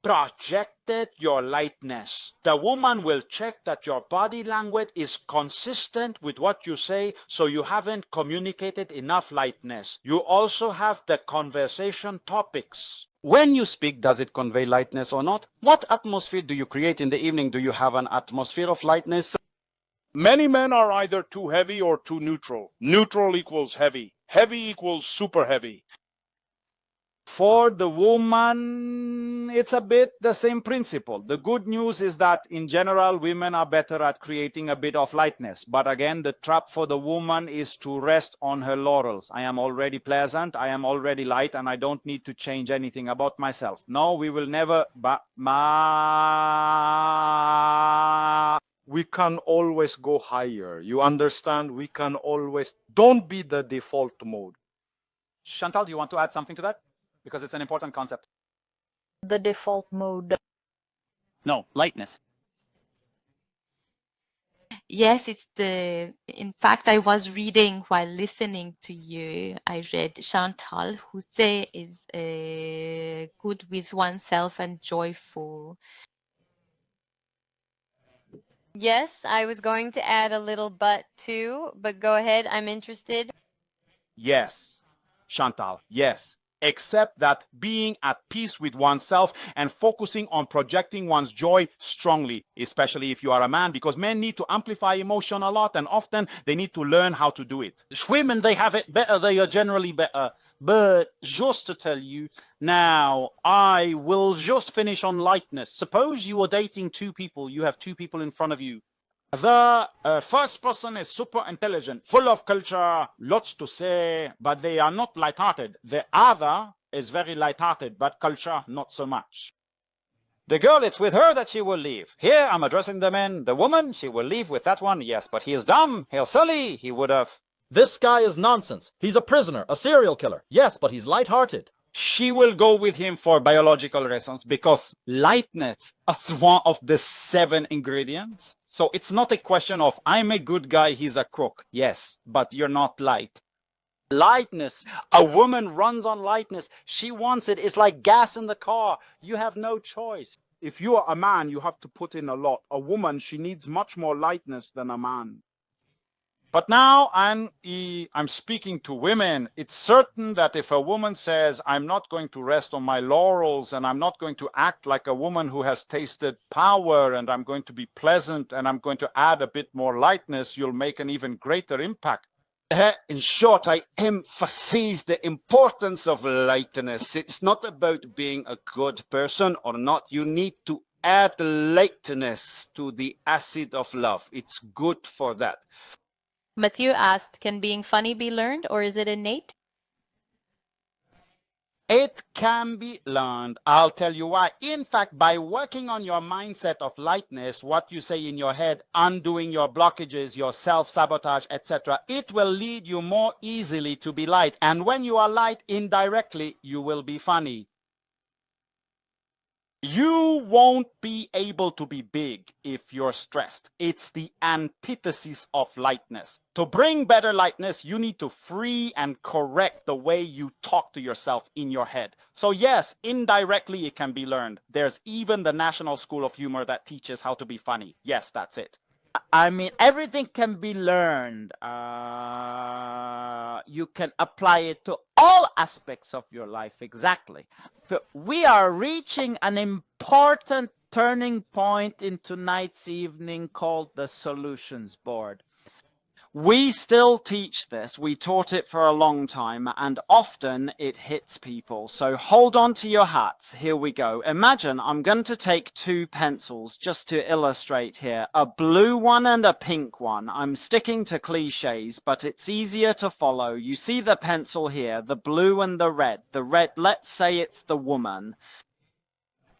projected your lightness. The woman will check that your body language is consistent with what you say, so you haven't communicated enough lightness. You also have the conversation topics. When you speak, does it convey lightness or not? What atmosphere do you create in the evening? Do you have an atmosphere of lightness? Many men are either too heavy or too neutral. Neutral equals heavy. Heavy equals super heavy. For the woman, it's a bit the same principle. The good news is that in general, women are better at creating a bit of lightness. But again, the trap for the woman is to rest on her laurels. I am already pleasant, I am already light, and I don't need to change anything about myself. No, we will never. We can always go higher. You understand? We can always. Don't be the default mode. Chantal, do you want to add something to that? Because it's an important concept. The default mode. No, lightness. Yes, in fact, I was reading while listening to you. I read Chantal, who is good with oneself and joyful. Yes, I was going to add a little but too, but go ahead, I'm interested. Yes, Chantal, yes. Except that being at peace with oneself and focusing on projecting one's joy strongly, especially if you are a man, because men need to amplify emotion a lot and often they need to learn how to do it. Women, they have it better. They are generally better. But just to tell you, now I will just finish on lightness. Suppose you are dating two people. You have two people in front of you. The first person is super intelligent, full of culture, lots to say, but they are not lighthearted. The other is very lighthearted, but culture not so much. The girl, it's with her that she will leave. Here, I'm addressing the men. The woman, she will leave with that one. Yes, but he is dumb. He's silly. He would have. This guy is nonsense. He's a prisoner, a serial killer. Yes, but he's lighthearted. She will go with him for biological reasons because lightness is one of the 7 ingredients. So it's not a question of I'm a good guy, he's a crook. Yes, but you're not light. Lightness. A woman runs on lightness. She wants it. It's like gas in the car. You have no choice. If you are a man, you have to put in a lot. A woman, she needs much more lightness than a man. But now I'm speaking to women. It's certain that if a woman says, I'm not going to rest on my laurels and I'm not going to act like a woman who has tasted power and I'm going to be pleasant and I'm going to add a bit more lightness, you'll make an even greater impact. In short, I emphasize the importance of lightness. It's not about being a good person or not. You need to add lightness to the acid of love. It's good for that. Matthew asked, can being funny be learned or is it innate? It can be learned. I'll tell you why. In fact, by working on your mindset of lightness, what you say in your head, undoing your blockages, your self-sabotage, etc., it will lead you more easily to be light. And when you are light, indirectly, you will be funny. You won't be able to be big if you're stressed. It's the antithesis of lightness. To bring better lightness, you need to free and correct the way you talk to yourself in your head. So yes, indirectly it can be learned. There's even the National School of Humor that teaches how to be funny. Yes, that's it. I mean, everything can be learned. You can apply it to all aspects of your life, exactly. We are reaching an important turning point in tonight's evening called the Solutions Board. We still teach this. We taught it for a long time, and often it hits people. So hold on to your hats. Here we go. Imagine I'm going to take 2 pencils just to illustrate here, a blue one and a pink one. I'm sticking to cliches, but it's easier to follow. You see the pencil here, the blue and the red. The red, let's say it's the woman.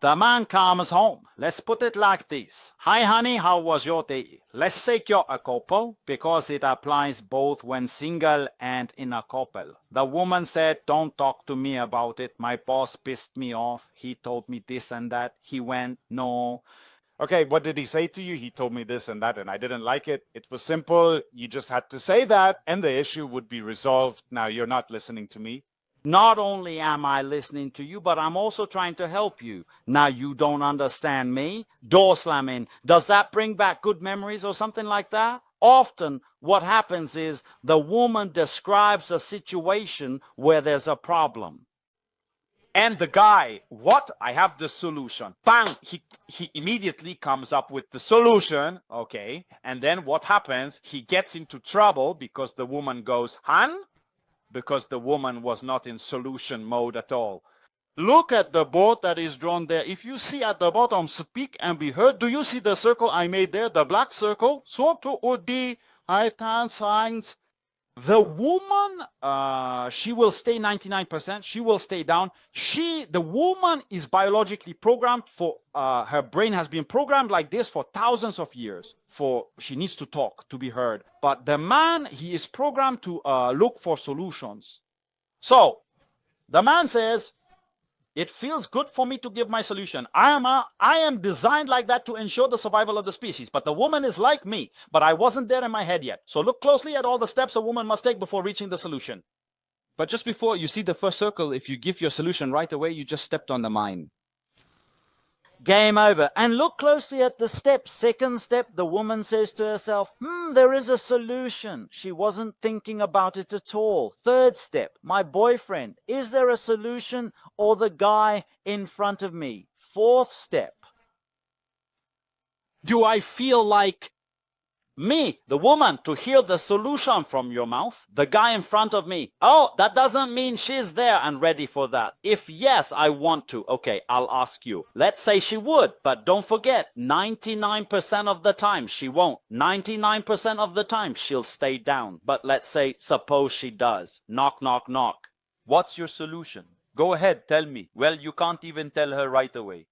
The man comes home. Let's put it like this. Hi, honey, how was your day? Let's say you're a couple because it applies both when single and in a couple. The woman said, don't talk to me about it. My boss pissed me off. He told me this and that. He went, no. Okay, what did he say to you? He told me this and that, and I didn't like it. It was simple. You just had to say that, and the issue would be resolved. Now, you're not listening to me. Not only am I listening to you, but I'm also trying to help you. Now you don't understand me. Door slamming. Does that bring back good memories or something like that? Often what happens is the woman describes a situation where there's a problem. And the guy, what? I have the solution. Bang! He immediately comes up with the solution. Okay. And then what happens? He gets into trouble because the woman goes, Han? Because the woman was not in solution mode at all. Look at the board that is drawn there. If you see at the bottom, speak and be heard, do you see the circle I made there, the black circle? So to udi, right-hand signs. The woman, she will stay 99%. She will stay down. The woman is biologically programmed for, her brain has been programmed like this for thousands of years. She needs to talk, to be heard. But the man, he is programmed to look for solutions. So, the man says, it feels good for me to give my solution. I am designed like that to ensure the survival of the species. But the woman is like me. But I wasn't there in my head yet. So look closely at all the steps a woman must take before reaching the solution. But just before you see the first circle, if you give your solution right away, you just stepped on the mine. Game over. And look closely at the steps. Second step, the woman says to herself, there is a solution. She wasn't thinking about it at all. Third step, my boyfriend. Is there a solution or the guy in front of me? Fourth step. Do I feel like me, the woman, to hear the solution from your mouth? The guy in front of me. Oh, that doesn't mean she's there and ready for that. If yes, I want to. Okay, I'll ask you. Let's say she would, but don't forget, 99% of the time she won't. 99% of the time she'll stay down. But let's say, suppose she does. Knock, knock, knock. What's your solution? Go ahead, tell me. Well, you can't even tell her right away.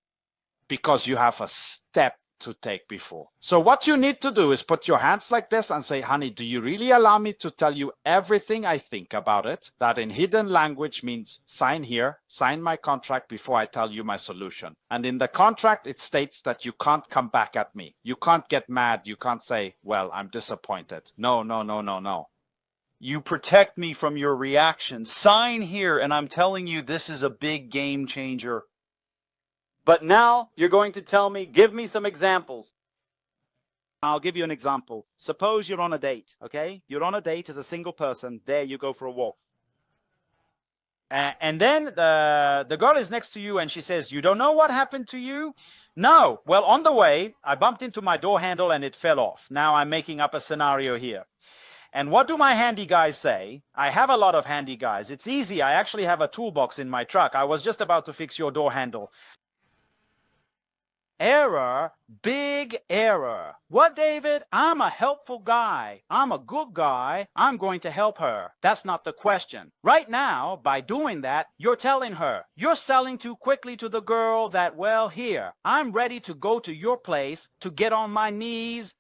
Because you have a step to take before. So what you need to do is put your hands like this and say, honey, do you really allow me to tell you everything I think about it? That in hidden language means sign here, sign my contract before I tell you my solution. And in the contract, it states that you can't come back at me. You can't get mad. You can't say, well, I'm disappointed. No, no, no, no, no. You protect me from your reaction. Sign here, and I'm telling you, this is a big game changer. But now you're going to tell me, give me some examples. I'll give you an example. Suppose you're on a date, okay? You're on a date as a single person. There you go for a walk. And then the girl is next to you and she says, you don't know what happened to you? No. Well, on the way, I bumped into my door handle and it fell off. Now I'm making up a scenario here. And what do my handy guys say? I have a lot of handy guys. It's easy. I actually have a toolbox in my truck. I was just about to fix your door handle. Error, big error. What, David? I'm a helpful guy. I'm a good guy. I'm going to help her. That's not the question. Right now, by doing that, you're telling her. You're selling too quickly to the girl that, well, here, I'm ready to go to your place to get on my knees.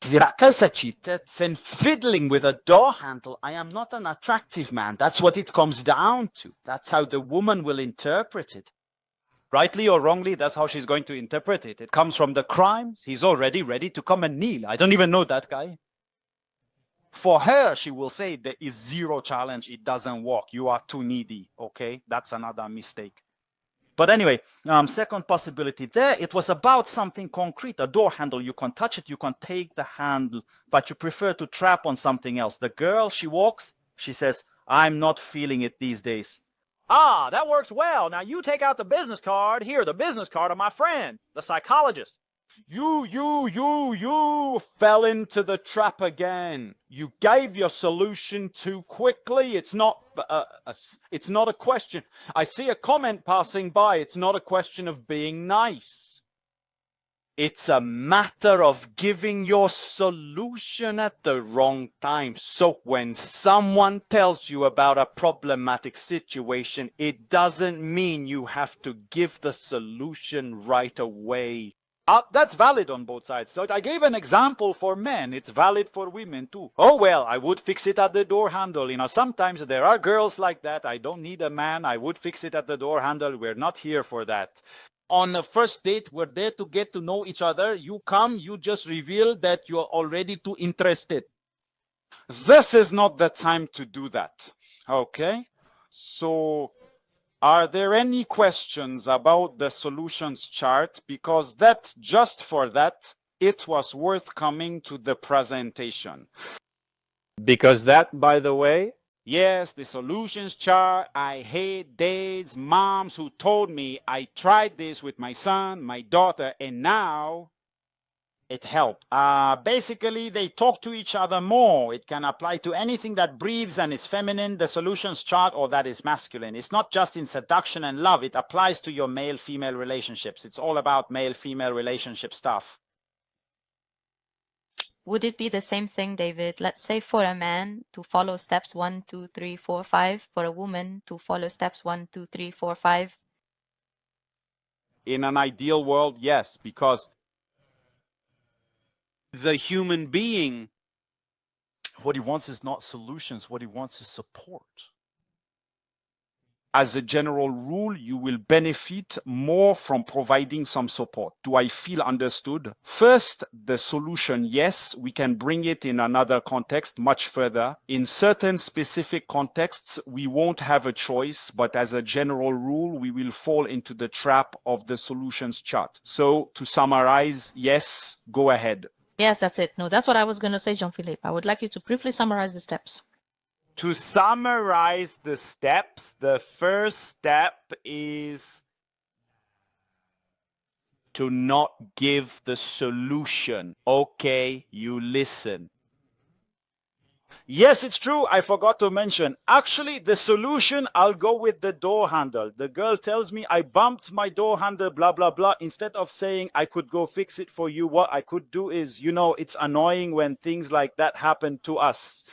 And fiddling with a door handle. I am not an attractive man. That's what it comes down to. That's how the woman will interpret it. Rightly or wrongly, that's how she's going to interpret it. It comes from the crimes. He's already ready to come and kneel. I don't even know that guy. For her, she will say there is zero challenge. It doesn't work. You are too needy. Okay, that's another mistake. But anyway, second possibility there, it was about something concrete, a door handle. You can touch it, you can take the handle, but you prefer to trap on something else. The girl, she walks, she says, I'm not feeling it these days. Ah, that works well. Now you take out the business card. Here, the business card of my friend, the psychologist. You fell into the trap again. You gave your solution too quickly. It's not a question. I see a comment passing by. It's not a question of being nice. It's a matter of giving your solution at the wrong time. So when someone tells you about a problematic situation, it doesn't mean you have to give the solution right away. That's valid on both sides. So I gave an example for men. It's valid for women too. Oh, well, I would fix it at the door handle. You know, sometimes there are girls like that. I don't need a man. I would fix it at the door handle. We're not here for that. On a first date, we're there to get to know each other. You come, you just reveal that you're already too interested. This is not the time to do that. Okay? So are there any questions about the solutions chart? Because that, just for that, it was worth coming to the presentation. Because that, by the way, Yes, the solutions chart. I hate dads, moms who told me I tried this with my son, my daughter, and now it helped. Basically, they talk to each other more. It can apply to anything that breathes and is feminine, the solutions chart, or that is masculine. It's not just in seduction and love. It applies to your male-female relationships. It's all about male-female relationship stuff. Would it be the same thing, David? Let's say for a man to follow steps 1, 2, 3, 4, 5, for a woman to follow steps 1, 2, 3, 4, 5. In an ideal world, yes, because the human being, what he wants is not solutions. What he wants is support. As a general rule, you will benefit more from providing some support. Do I feel understood? First, the solution, yes, we can bring it in another context much further. In certain specific contexts, we won't have a choice, but as a general rule, we will fall into the trap of the solutions chart. So to summarize, yes, go ahead. Yes, that's it. No, that's what I was going to say, Jean-Philippe. I would like you to briefly summarize the steps. To summarize the steps, the first step is to not give the solution. Okay, you listen. Yes, it's true. I forgot to mention. Actually, the solution, I'll go with the door handle. The girl tells me I bumped my door handle, blah, blah, blah. Instead of saying I could go fix it for you, what I could do is, you know, it's annoying when things like that happen to us.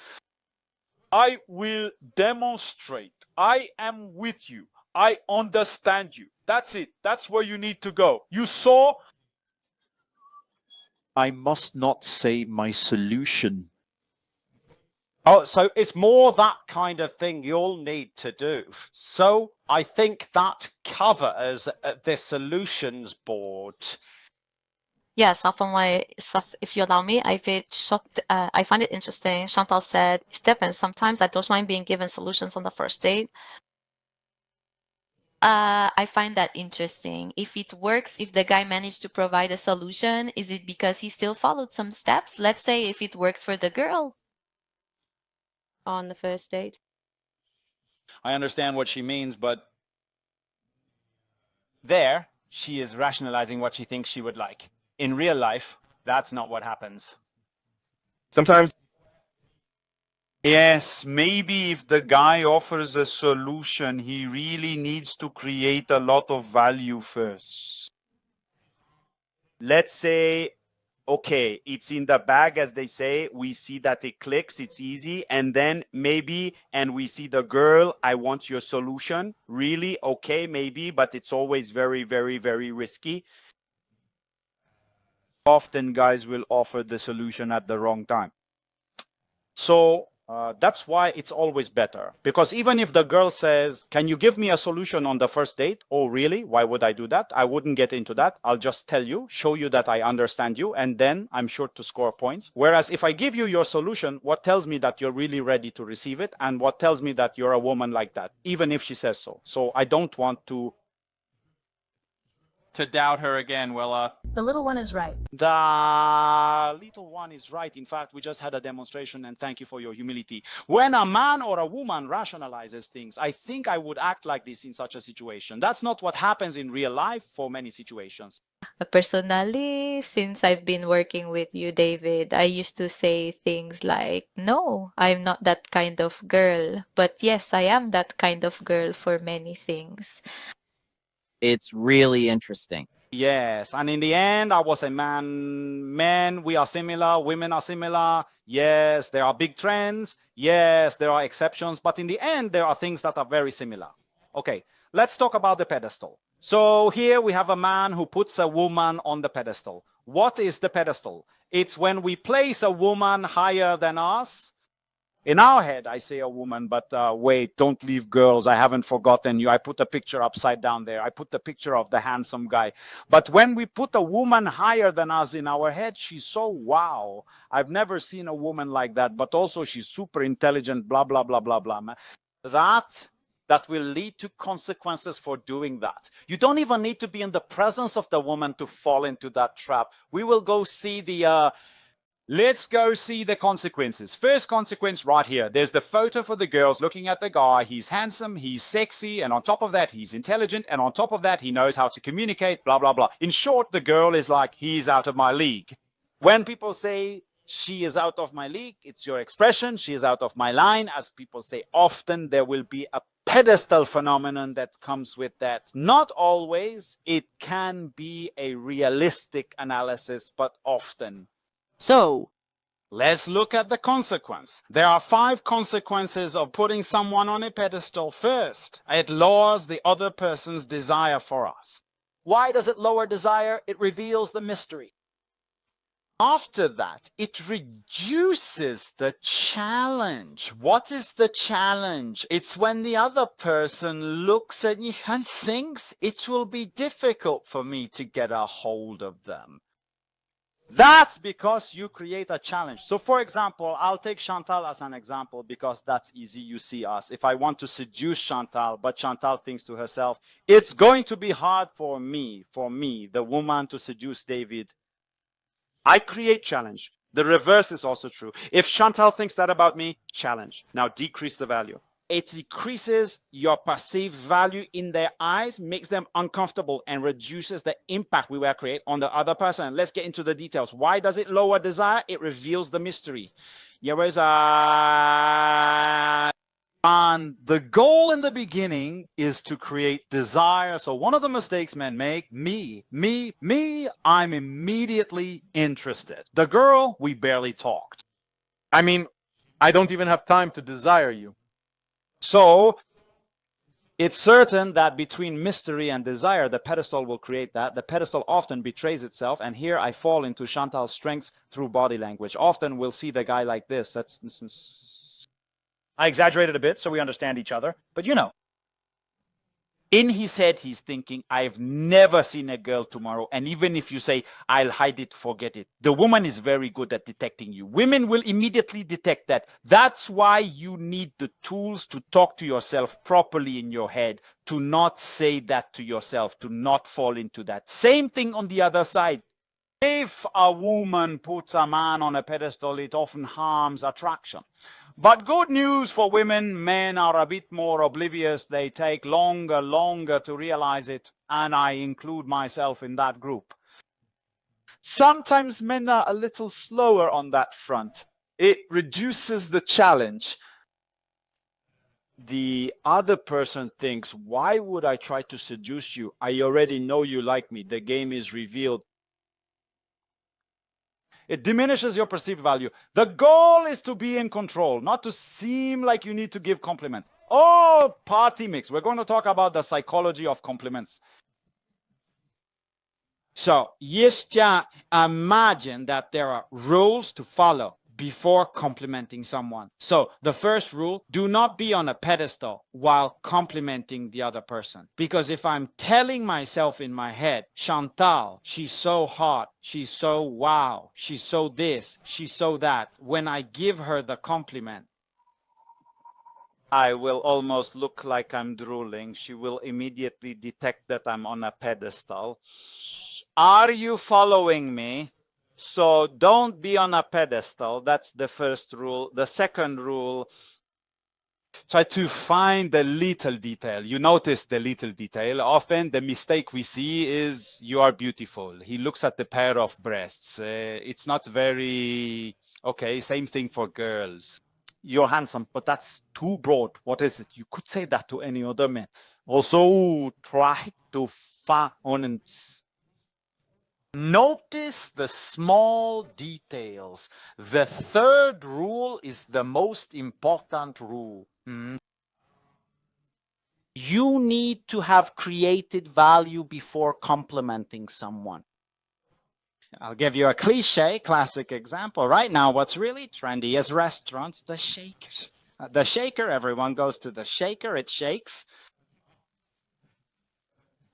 I will demonstrate. I am with you. I understand you. That's it. That's where you need to go. You saw? I must not say my solution. Oh, so it's more that kind of thing you'll need to do. So I think that covers the solutions board. Yes, if you allow me, I find it interesting. Chantal said, Stephen, sometimes I don't mind being given solutions on the first date. I find that interesting. If it works, if the guy managed to provide a solution, is it because he still followed some steps? Let's say if it works for the girl on the first date. I understand what she means, but there she is rationalizing what she thinks she would like. In real life, that's not what happens. Sometimes. Yes, maybe if the guy offers a solution, he really needs to create a lot of value first. Let's say, okay, it's in the bag, as they say. We see that it clicks, it's easy. And then maybe, and we see the girl, I want your solution. Really? Okay, maybe, but it's always very, very, very risky. Often guys will offer the solution at the wrong time. So that's why it's always better. Because even if the girl says, can you give me a solution on the first date? Oh, really? Why would I do that? I wouldn't get into that. I'll just tell you, show you that I understand you, and then I'm sure to score points. Whereas if I give you your solution, what tells me that you're really ready to receive it? And what tells me that you're a woman like that, even if she says so. So I don't want to doubt her again. Well, the little one is right. The little one is right. In fact, we just had a demonstration, and thank you for your humility. When a man or a woman rationalizes things, I think I would act like this in such a situation. That's not what happens in real life for many situations. Personally, since I've been working with you, David, I used to say things like, no, I'm not that kind of girl. But yes, I am that kind of girl for many things. It's really interesting. Yes, and in the end, I was a man. Men, we are similar. Women are similar. Yes, there are big trends. Yes, there are exceptions. But in the end, there are things that are very similar. Okay, let's talk about the pedestal. So here we have a man who puts a woman on the pedestal. What is the pedestal? It's when we place a woman higher than us. In our head, I say a woman, but wait, don't leave girls. I haven't forgotten you. I put a picture upside down there. I put the picture of the handsome guy. But when we put a woman higher than us in our head, she's so wow. I've never seen a woman like that, but also she's super intelligent, blah, blah, blah, blah, blah. That will lead to consequences for doing that. You don't even need to be in the presence of the woman to fall into that trap. We will go see the Let's go see the consequences. First consequence right here. There's the photo for the girls looking at the guy. He's handsome, he's sexy, and on top of that, he's intelligent, and on top of that, he knows how to communicate, blah, blah, blah. In short, the girl is like, he's out of my league. When people say, she is out of my league, it's your expression, she is out of my line. As people say often, there will be a pedestal phenomenon that comes with that. Not always. It can be a realistic analysis, but often. So, let's look at the consequence. There are 5 consequences of putting someone on a pedestal. First, it lowers the other person's desire for us. Why does it lower desire? It reveals the mystery. After that, it reduces the challenge. What is the challenge? It's when the other person looks at you and thinks it will be difficult for me to get a hold of them. That's because you create a challenge. So for example, I'll take Chantal as an example because that's easy. You see us. If I want to seduce Chantal, but Chantal thinks to herself, it's going to be hard for me, the woman, to seduce David. I create challenge. The reverse is also true. If Chantal thinks that about me, challenge. Now decrease the value. It decreases your perceived value in their eyes, makes them uncomfortable, and reduces the impact we will create on the other person. Let's get into the details. Why does it lower desire? It reveals the mystery. And the goal in the beginning is to create desire. So one of the mistakes men make, I'm immediately interested. The girl, we barely talked. I mean, I don't even have time to desire you. So it's certain that between mystery and desire, the pedestal will create that. The pedestal often betrays itself. And here I fall into Chantal's strengths through body language. Often we'll see the guy like this. I exaggerated a bit so we understand each other. But you know, in his head, he's thinking, I've never seen a girl tomorrow. And even if you say, I'll hide it, forget it. The woman is very good at detecting you. Women will immediately detect that. That's why you need the tools to talk to yourself properly in your head, to not say that to yourself, to not fall into that. Same thing on the other side. If a woman puts a man on a pedestal, it often harms attraction. But good news for women, men are a bit more oblivious. They take longer to realize it, and I include myself in that group. Sometimes men are a little slower on that front. It reduces the challenge. The other person thinks, why would I try to seduce you? I already know you like me. The game is revealed. It diminishes your perceived value. The goal is to be in control, not to seem like you need to give compliments. Oh, party mix. We're going to talk about the psychology of compliments. So, imagine that there are rules to follow before complimenting someone. So, the first rule, do not be on a pedestal while complimenting the other person. Because if I'm telling myself in my head, Chantal, she's so hot, she's so wow, she's so this, she's so that, when I give her the compliment, I will almost look like I'm drooling. She will immediately detect that I'm on a pedestal. Are you following me? So don't be on a pedestal. That's the first rule. The second rule, try to find the little detail. You notice the little detail. Often the mistake we see is you are beautiful. He looks at the pair of breasts. It's not very, okay, same thing for girls. You're handsome, but that's too broad. What is it? You could say that to any other man. Also, try to find. Notice the small details. The third rule is the most important rule. You need to have created value before complimenting someone. I'll give you a cliche, classic example. Right now, what's really trendy is restaurants, the shakers. The shaker, everyone goes to the shaker, it shakes.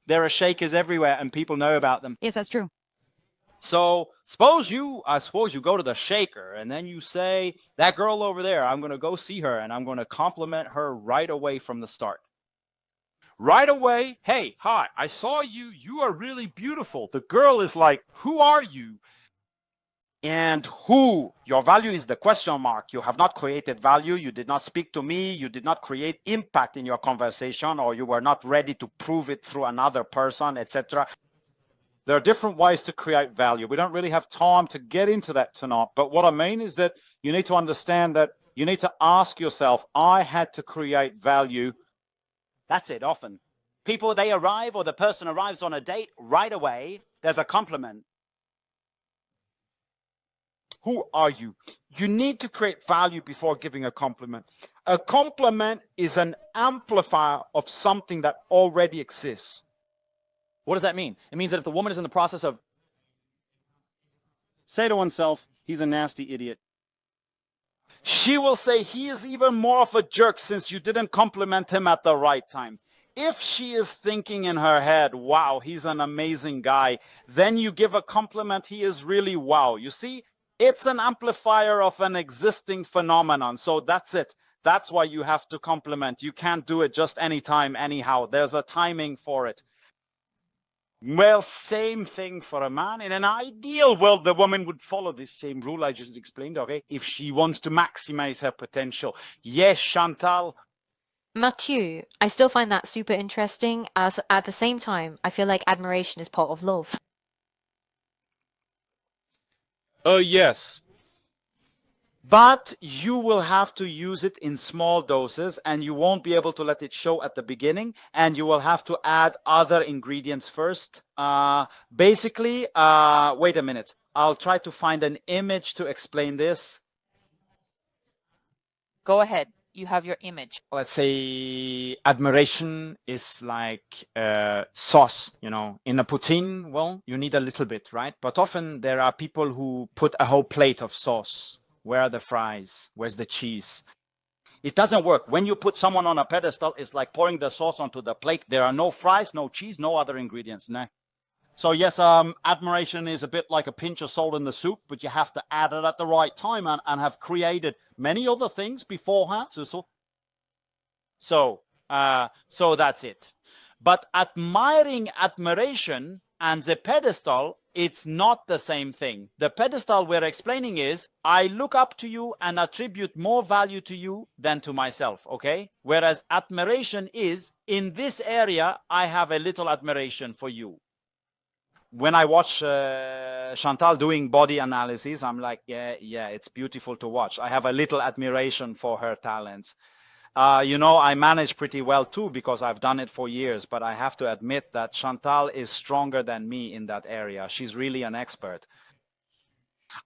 There are shakers everywhere and people know about them. Yes, that's true. So suppose you go to the shaker and then you say, that girl over there, I'm going to go see her and I'm going to compliment her right away from the start. Right away, hey, hi, I saw you. You are really beautiful. The girl is like, who are you? And who? Your value is the question mark. You have not created value. You did not speak to me. You did not create impact in your conversation, or you were not ready to prove it through another person, etc. There are different ways to create value. We don't really have time to get into that tonight. But what I mean is that you need to understand that you need to ask yourself, I had to create value. That's it, often. People, they arrive, or the person arrives on a date right away. There's a compliment. Who are you? You need to create value before giving a compliment. A compliment is an amplifier of something that already exists. What does that mean? It means that if the woman is in the process of say to oneself, he's a nasty idiot, she will say he is even more of a jerk since you didn't compliment him at the right time. If she is thinking in her head, wow, he's an amazing guy, then you give a compliment, he is really wow. You see, it's an amplifier of an existing phenomenon. So that's it. That's why you have to compliment. You can't do it just anytime, anyhow. There's a timing for it. Well, same thing for a man. In an ideal world, the woman would follow this same rule I just explained, okay? If she wants to maximize her potential. Yes, Chantal? Mathieu, I still find that super interesting, as at the same time, I feel like admiration is part of love. Yes. But you will have to use it in small doses, and you won't be able to let it show at the beginning, and you will have to add other ingredients first. Basically, wait a minute. I'll try to find an image to explain this. Go ahead. You have your image. Let's say admiration is like sauce, you know. In a poutine, well, you need a little bit, right? But often there are people who put a whole plate of sauce. Where are the fries? Where's the cheese? it doesn't work. When you put someone on a pedestal, it's like pouring the sauce onto the plate. There are no fries, no cheese, no other ingredients. No. So yes, admiration is a bit like a pinch of salt in the soup, but you have to add it at the right time and have created many other things beforehand. So that's it. But admiring admiration and the pedestal, it's not the same thing. The pedestal we're explaining is, I look up to you and attribute more value to you than to myself, okay? Whereas admiration is, in this area, I have a little admiration for you. When I watch Chantal doing body analysis, I'm like, yeah, it's beautiful to watch. I have a little admiration for her talents. I manage pretty well too because I've done it for years, but I have to admit that Chantal is stronger than me in that area. She's really an expert.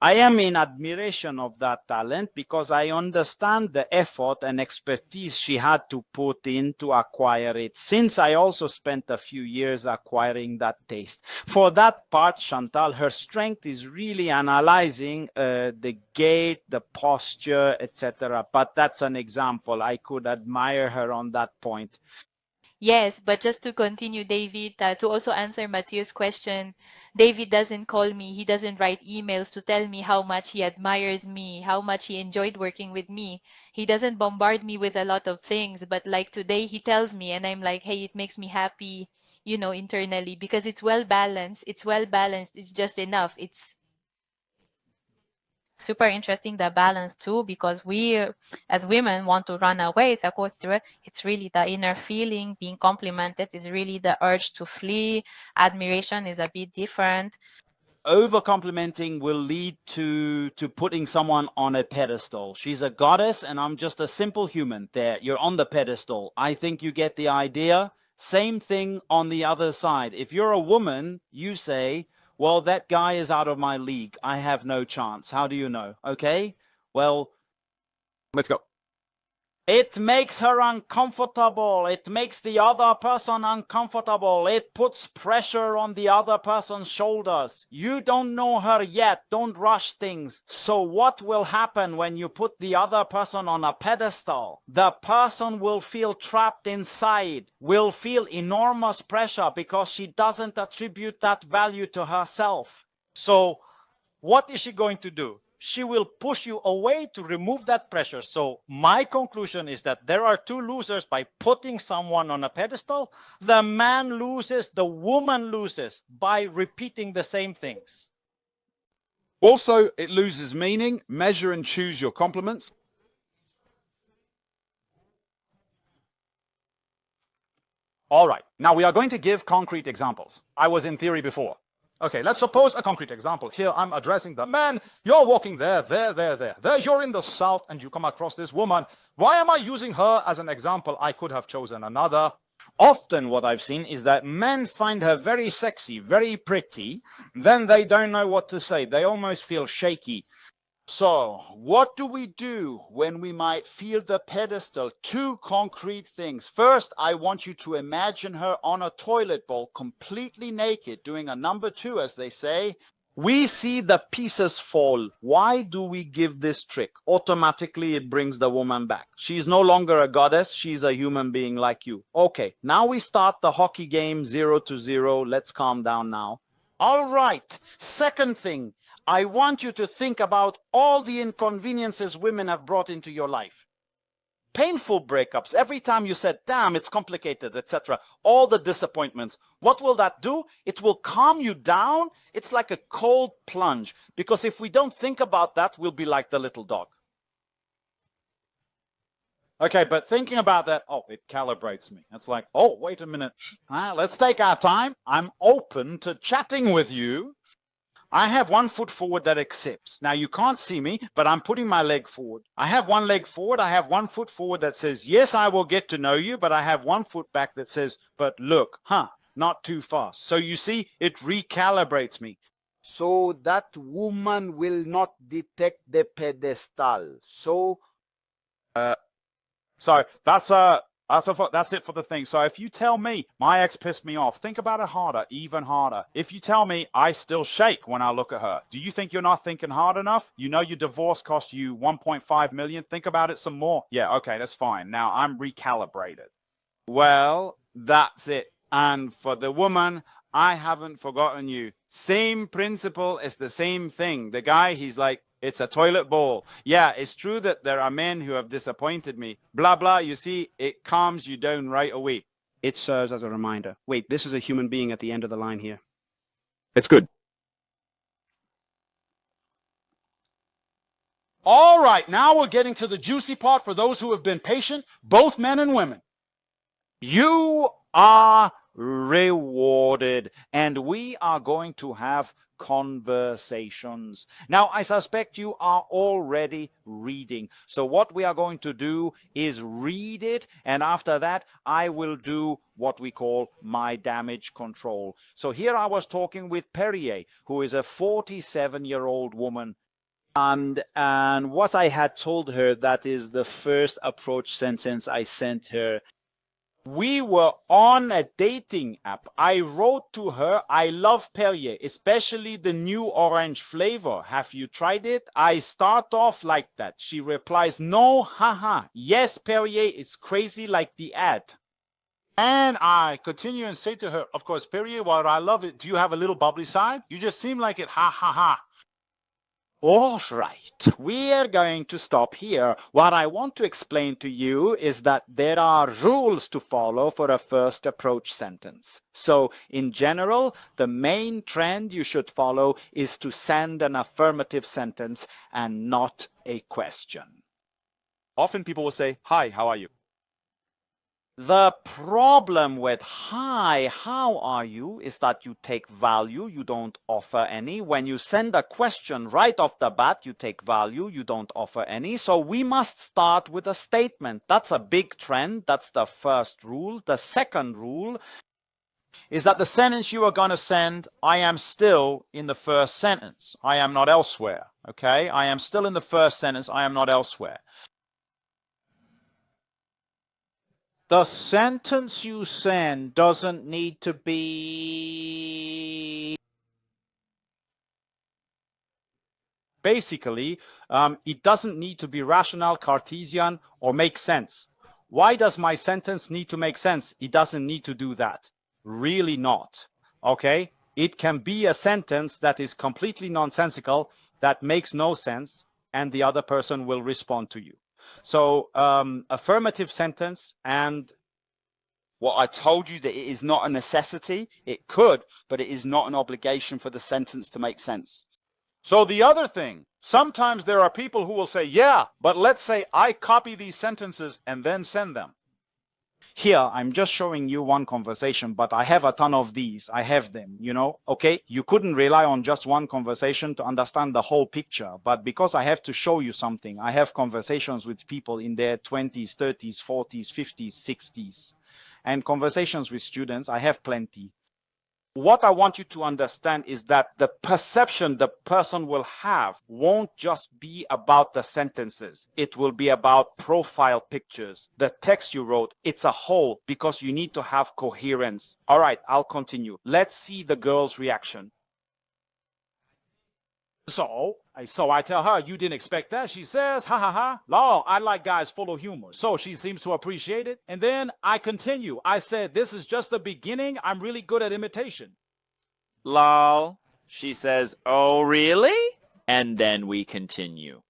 I am in admiration of that talent because I understand the effort and expertise she had to put in to acquire it, since I also spent a few years acquiring that taste. For that part, Chantal, her strength is really analyzing the gait, the posture, etc. But that's an example. I could admire her on that point. Yes, but just to continue, David, to also answer Matthew's question, David doesn't call me. He doesn't write emails to tell me how much he admires me, how much he enjoyed working with me. He doesn't bombard me with a lot of things, but like today he tells me and I'm like, hey, it makes me happy, internally, because it's well balanced. It's well balanced. It's just enough. It's super interesting, the balance too, because we as women want to run away. So it's really the inner feeling being complimented is really the urge to flee. Admiration is a bit different. Over complimenting will lead to putting someone on a pedestal. She's a goddess and I'm just a simple human. There, you're on the pedestal. I think you get the idea. Same thing on the other side. If you're a woman, you say, well, that guy is out of my league. I have no chance. How do you know? Okay, well, let's go. It makes her uncomfortable. It makes the other person uncomfortable. It puts pressure on the other person's shoulders. You don't know her yet. Don't rush things. So what will happen when you put the other person on a pedestal? The person will feel trapped inside, will feel enormous pressure because she doesn't attribute that value to herself. So what is she going to do? She will push you away to remove that pressure. So my conclusion is that there are two losers by putting someone on a pedestal. The man loses, the woman loses by repeating the same things. Also, it loses meaning. Measure and choose your compliments. All right, now we are going to give concrete examples. I was in theory before. Okay, let's suppose a concrete example. Here I'm addressing the man. You're walking there. There you're in the south and you come across this woman. Why am I using her as an example? I could have chosen another. Often what I've seen is that men find her very sexy, very pretty. Then they don't know what to say. They almost feel shaky. So, what do we do when we might feel the pedestal? Two concrete things. First, I want you to imagine her on a toilet bowl, completely naked, doing a number 2, as they say. We see the pieces fall. Why do we give this trick? Automatically, it brings the woman back. She's no longer a goddess. She's a human being like you. Okay, now we start the hockey game 0-0. Let's calm down now. All right, second thing. I want you to think about all the inconveniences women have brought into your life. Painful breakups, every time you said, damn, it's complicated, etc. All the disappointments. What will that do? It will calm you down. It's like a cold plunge. Because if we don't think about that, we'll be like the little dog. Okay, but thinking about that, oh, it calibrates me. It's like, oh, wait a minute. Let's take our time. I'm open to chatting with you. I have one foot forward that accepts. Now, you can't see me, but I'm putting my leg forward. I have one leg forward. I have one foot forward that says, yes, I will get to know you, but I have one foot back that says, but look, not too fast. So you see, it recalibrates me. So that woman will not detect the pedestal. So, So that's it for the thing. So if you tell me my ex pissed me off, think about it harder, even harder. If you tell me I still shake when I look at her, do you think you're not thinking hard enough? You know your divorce cost you 1.5 million. Think about it some more. Yeah, okay, that's fine. Now I'm recalibrated. Well, that's it. And for the woman, I haven't forgotten you. Same principle is the same thing. The guy, he's like, it's a toilet bowl. Yeah, it's true that there are men who have disappointed me. Blah, blah. You see, it calms you down right away. It serves as a reminder. Wait, this is a human being at the end of the line here. It's good. All right, now we're getting to the juicy part for those who have been patient, both men and women. You are rewarded, and we are going to have conversations. Now, I suspect you are already reading. So what we are going to do is read it, and after that, I will do what we call my damage control. So here I was talking with Perrier, who is a 47-year-old woman. And what I had told her, that is the first approach sentence I sent her. We were on a dating app. I wrote to her, I love Perrier, especially the new orange flavor. Have you tried it? I start off like that. She replies, no, haha. Yes, Perrier is crazy like the ad. And I continue and say to her, of course, Perrier, while I love it, do you have a little bubbly side? You just seem like it, ha ha ha. all right, we are going to stop here. What I want to explain to you is that there are rules to follow for a first approach sentence. So, in general, the main trend you should follow is to send an affirmative sentence and not a question. Often people will say, hi, how are you? The problem with hi, how are you, is that you take value, you don't offer any. When you send a question right off the bat, you take value, you don't offer any. So we must start with a statement. That's a big trend. That's the first rule. The second rule is that the sentence you are going to send, I am still in the first sentence. I am not elsewhere. Okay? I am still in the first sentence. I am not elsewhere. The sentence you send doesn't need to be... Basically, it doesn't need to be rational, Cartesian, or make sense. Why does my sentence need to make sense? It doesn't need to do that. Really not. Okay? It can be a sentence that is completely nonsensical, that makes no sense, and the other person will respond to you. So, affirmative sentence, and what I told you, that it is not a necessity. It could, but it is not an obligation for the sentence to make sense. So the other thing, sometimes there are people who will say, yeah, but let's say I copy these sentences and then send them. Here, I'm just showing you one conversation, but I have a ton of these. I have them, you know, okay? You couldn't rely on just one conversation to understand the whole picture, but because I have to show you something, I have conversations with people in their 20s, 30s, 40s, 50s, 60s, and conversations with students, I have plenty. What I want you to understand is that the perception the person will have won't just be about the sentences. It will be about profile pictures. The text you wrote, it's a whole because you need to have coherence. All right, I'll continue. Let's see the girl's reaction. So I tell her, you didn't expect that. She says, ha ha ha, lol, I like guys full of humor. So she seems to appreciate it. And then I continue. I said, this is just the beginning. I'm really good at imitation. Lol. She says, oh, really? And then we continue.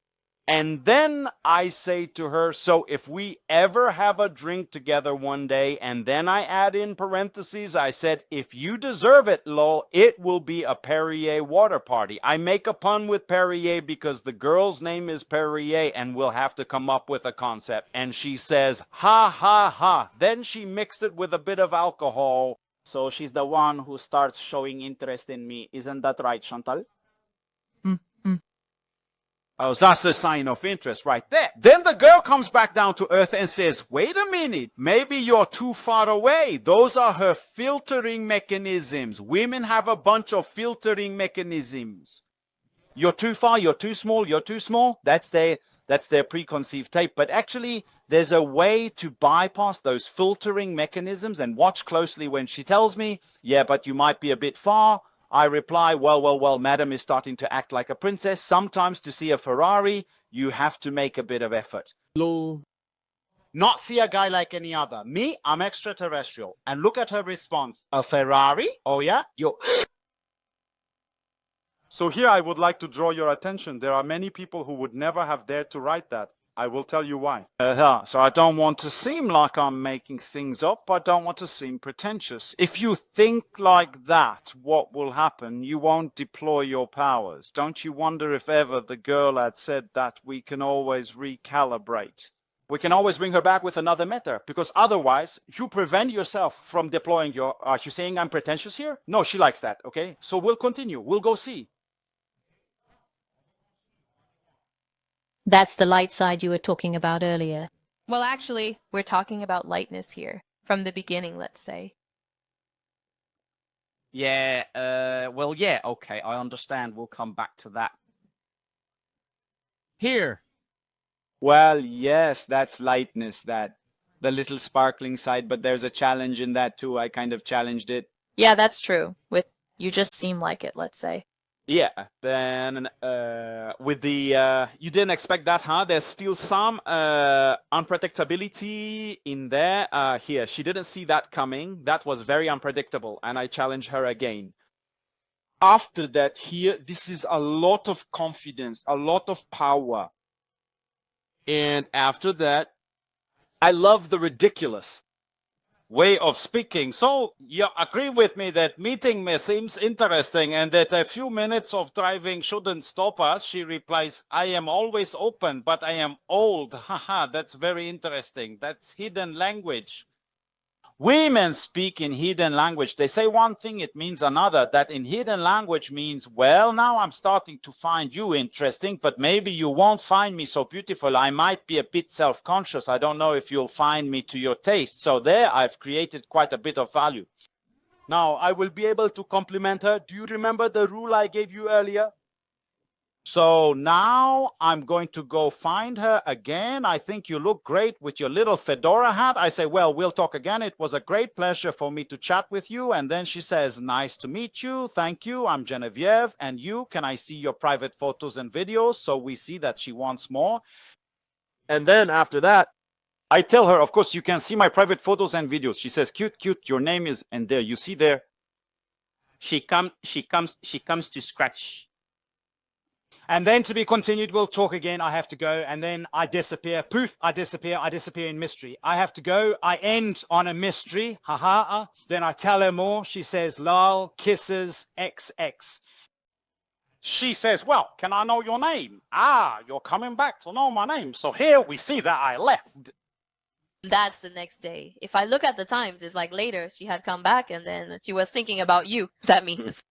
And then I say to her, so if we ever have a drink together one day, and then I add in parentheses, I said, if you deserve it, lol, it will be a Perrier water party. I make a pun with Perrier because the girl's name is Perrier and we'll have to come up with a concept. And she says, ha, ha, ha. Then she mixed it with a bit of alcohol. So she's the one who starts showing interest in me. Isn't that right, Chantal? Oh, that's a sign of interest right there. Then the girl comes back down to earth and says, wait a minute, maybe you're too far away. Those are her filtering mechanisms. Women have a bunch of filtering mechanisms. You're too far, you're too small, you're too small. That's their preconceived tape. But actually, there's a way to bypass those filtering mechanisms, and watch closely when she tells me, yeah, but you might be a bit far. I reply, well, madam is starting to act like a princess. Sometimes to see a Ferrari, you have to make a bit of effort. Lol. Not see a guy like any other. Me, I'm extraterrestrial. And look at her response. A Ferrari? Oh yeah? So here I would like to draw your attention. There are many people who would never have dared to write that. I will tell you why. So I don't want to seem like I'm making things up. I don't want to seem pretentious. If you think like that, what will happen? You won't deploy your powers. Don't you wonder if ever the girl had said that we can always recalibrate? We can always bring her back with another meta, because otherwise you prevent yourself from deploying your... Are you saying I'm pretentious here? No, she likes that, okay? So we'll continue. We'll go see. That's the light side you were talking about earlier. Well, actually, we're talking about lightness here. From the beginning, let's say. Yeah, well, yeah, okay, I understand. We'll come back to that. Here. Well, yes, that's lightness, that the little sparkling side, but there's a challenge in that too. I kind of challenged it. Yeah, that's true. With you just seem like it, let's say. Yeah, then with the... you didn't expect that, huh? There's still some unpredictability in there. Here, she didn't see that coming. That was very unpredictable, and I challenge her again. After that, here, this is a lot of confidence, a lot of power. And after that, I love the ridiculous way of speaking. So you agree with me that meeting me seems interesting and that a few minutes of driving shouldn't stop us? She replies, I am always open, but I am old. Haha, that's very interesting. That's hidden language. Women speak in hidden language. They say one thing, it means another. That in hidden language means, well, now I'm starting to find you interesting, but maybe you won't find me so beautiful. I might be a bit self-conscious. I don't know if you'll find me to your taste. So there, I've created quite a bit of value. Now, I will be able to compliment her. Do you remember the rule I gave you earlier? So now I'm going to go find her again. I think you look great with your little fedora hat. I say, well, we'll talk again. It was a great pleasure for me to chat with you. And then she says, nice to meet you. Thank you. I'm Genevieve. And you, can I see your private photos and videos? So we see that she wants more. And then after that, I tell her, of course, you can see my private photos and videos. She says, cute, cute. Your name is, and there, you see there. She comes to scratch. And then to be continued, we'll talk again. I have to go. And then I disappear. Poof, I disappear in mystery. I have to go. I end on a mystery. Ha. Then I tell her more. She says, lol, kisses, XX. She says, well, can I know your name? Ah, you're coming back to know my name. So here we see that I left. That's the next day. If I look at the times, it's like later she had come back and then she was thinking about you. That means.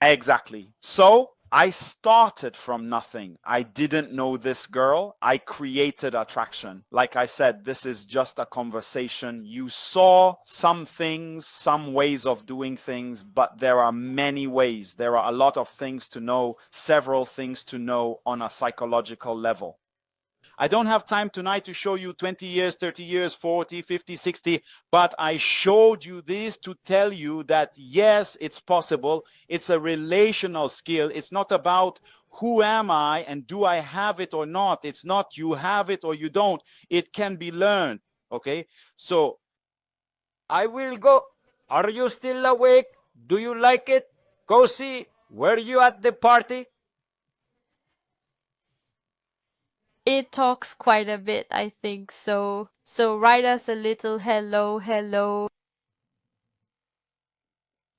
Exactly. So I started from nothing. I didn't know this girl. I created attraction. Like I said, this is just a conversation. You saw some things, some ways of doing things, but there are many ways. There are a lot of things to know, several things to know on a psychological level. I don't have time tonight to show you 20 years, 30 years, 40, 50, 60, but I showed you this to tell you that yes, it's possible. It's a relational skill. It's not about who am I and do I have it or not. It's not you have it or you don't. It can be learned. Okay? So I will go. Are you still awake? Do you like it? Cozy? Were you at the party? It talks quite a bit, I think. So write us a little hello, hello.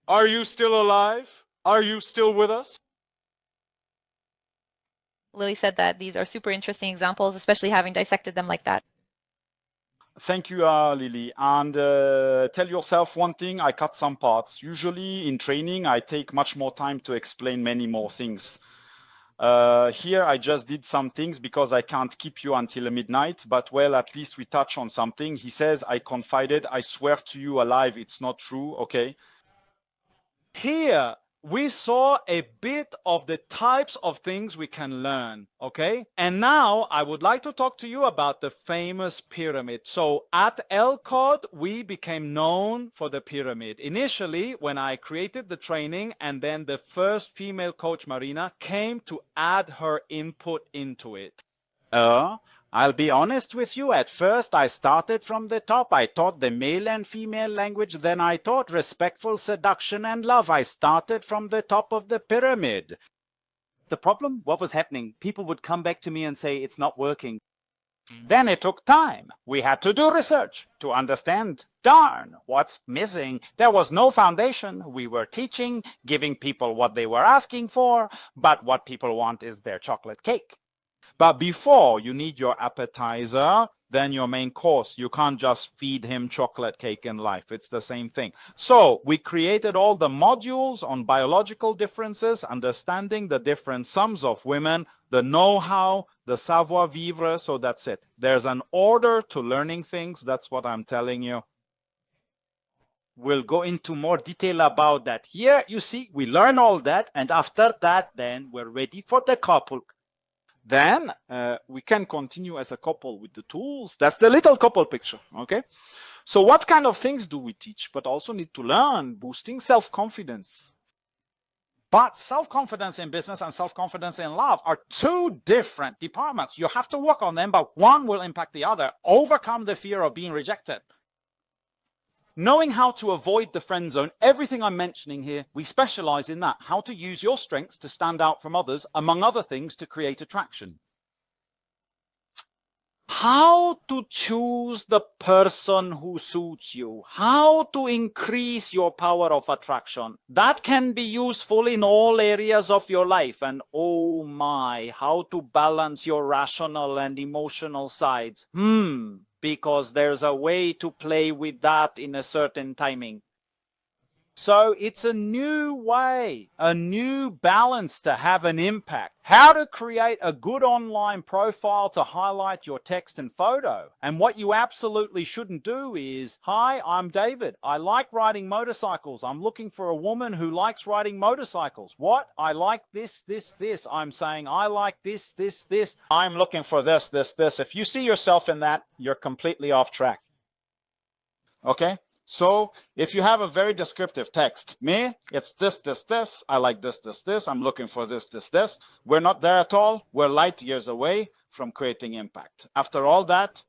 Are you still alive? Are you still with us? Lily said that these are super interesting examples, especially having dissected them like that. thank you, Lily. And tell yourself one thing, I cut some parts. Usually in training, I take much more time to explain many more things. Here, I just did some things because I can't keep you until midnight, but well, at least we touch on something. He says, I confided, I swear to you alive, it's not true, okay? Here, we saw a bit of the types of things we can learn, okay? And now I would like to talk to you about the famous pyramid. So at LCOD, we became known for the pyramid. Initially, when I created the training, and then the first female coach, Marina, came to add her input into it. I'll be honest with you. At first, I started from the top. I taught the male and female language. Then I taught respectful seduction and love. I started from the top of the pyramid. The problem, what was happening, people would come back to me and say, it's not working. Then it took time. We had to do research to understand, darn, what's missing. There was no foundation. We were teaching, giving people what they were asking for, but what people want is their chocolate cake. But before, you need your appetizer, then your main course. You can't just feed him chocolate cake in life. It's the same thing. So we created all the modules on biological differences, understanding the different sums of women, the know-how, the savoir-vivre. So that's it. There's an order to learning things. That's what I'm telling you. We'll go into more detail about that. Here, you see, we learn all that. And after that, then we're ready for the couple. Then we can continue as a couple with the tools. That's the little couple picture, okay? So what kind of things do we teach, but also need to learn? Boosting self-confidence. But self-confidence in business and self-confidence in love are two different departments. You have to work on them, but one will impact the other. Overcome the fear of being rejected. Knowing how to avoid the friend zone, everything I'm mentioning here, we specialize in that. How to use your strengths to stand out from others, among other things, to create attraction. How to choose the person who suits you. How to increase your power of attraction. That can be useful in all areas of your life. And oh my, how to balance your rational and emotional sides. Because there's a way to play with that in a certain timing. So it's a new way, a new balance to have an impact. How to create a good online profile to highlight your text and photo. And what you absolutely shouldn't do is, hi, I'm David. I like riding motorcycles. I'm looking for a woman who likes riding motorcycles. What? I like this, this, this. I'm saying I like this, this, this. I'm looking for this, this, this. If you see yourself in that, you're completely off track. Okay? So if you have a very descriptive text, me, it's this, this, this, I like this, this, this, I'm looking for this, this, this. We're not there at all. We're light years away from creating impact. After all that,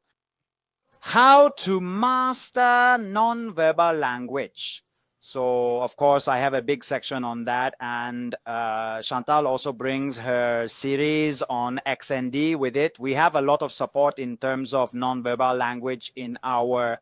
how to master nonverbal language. So, of course, I have a big section on that. And Chantal also brings her series on XND with it. We have a lot of support in terms of nonverbal language in our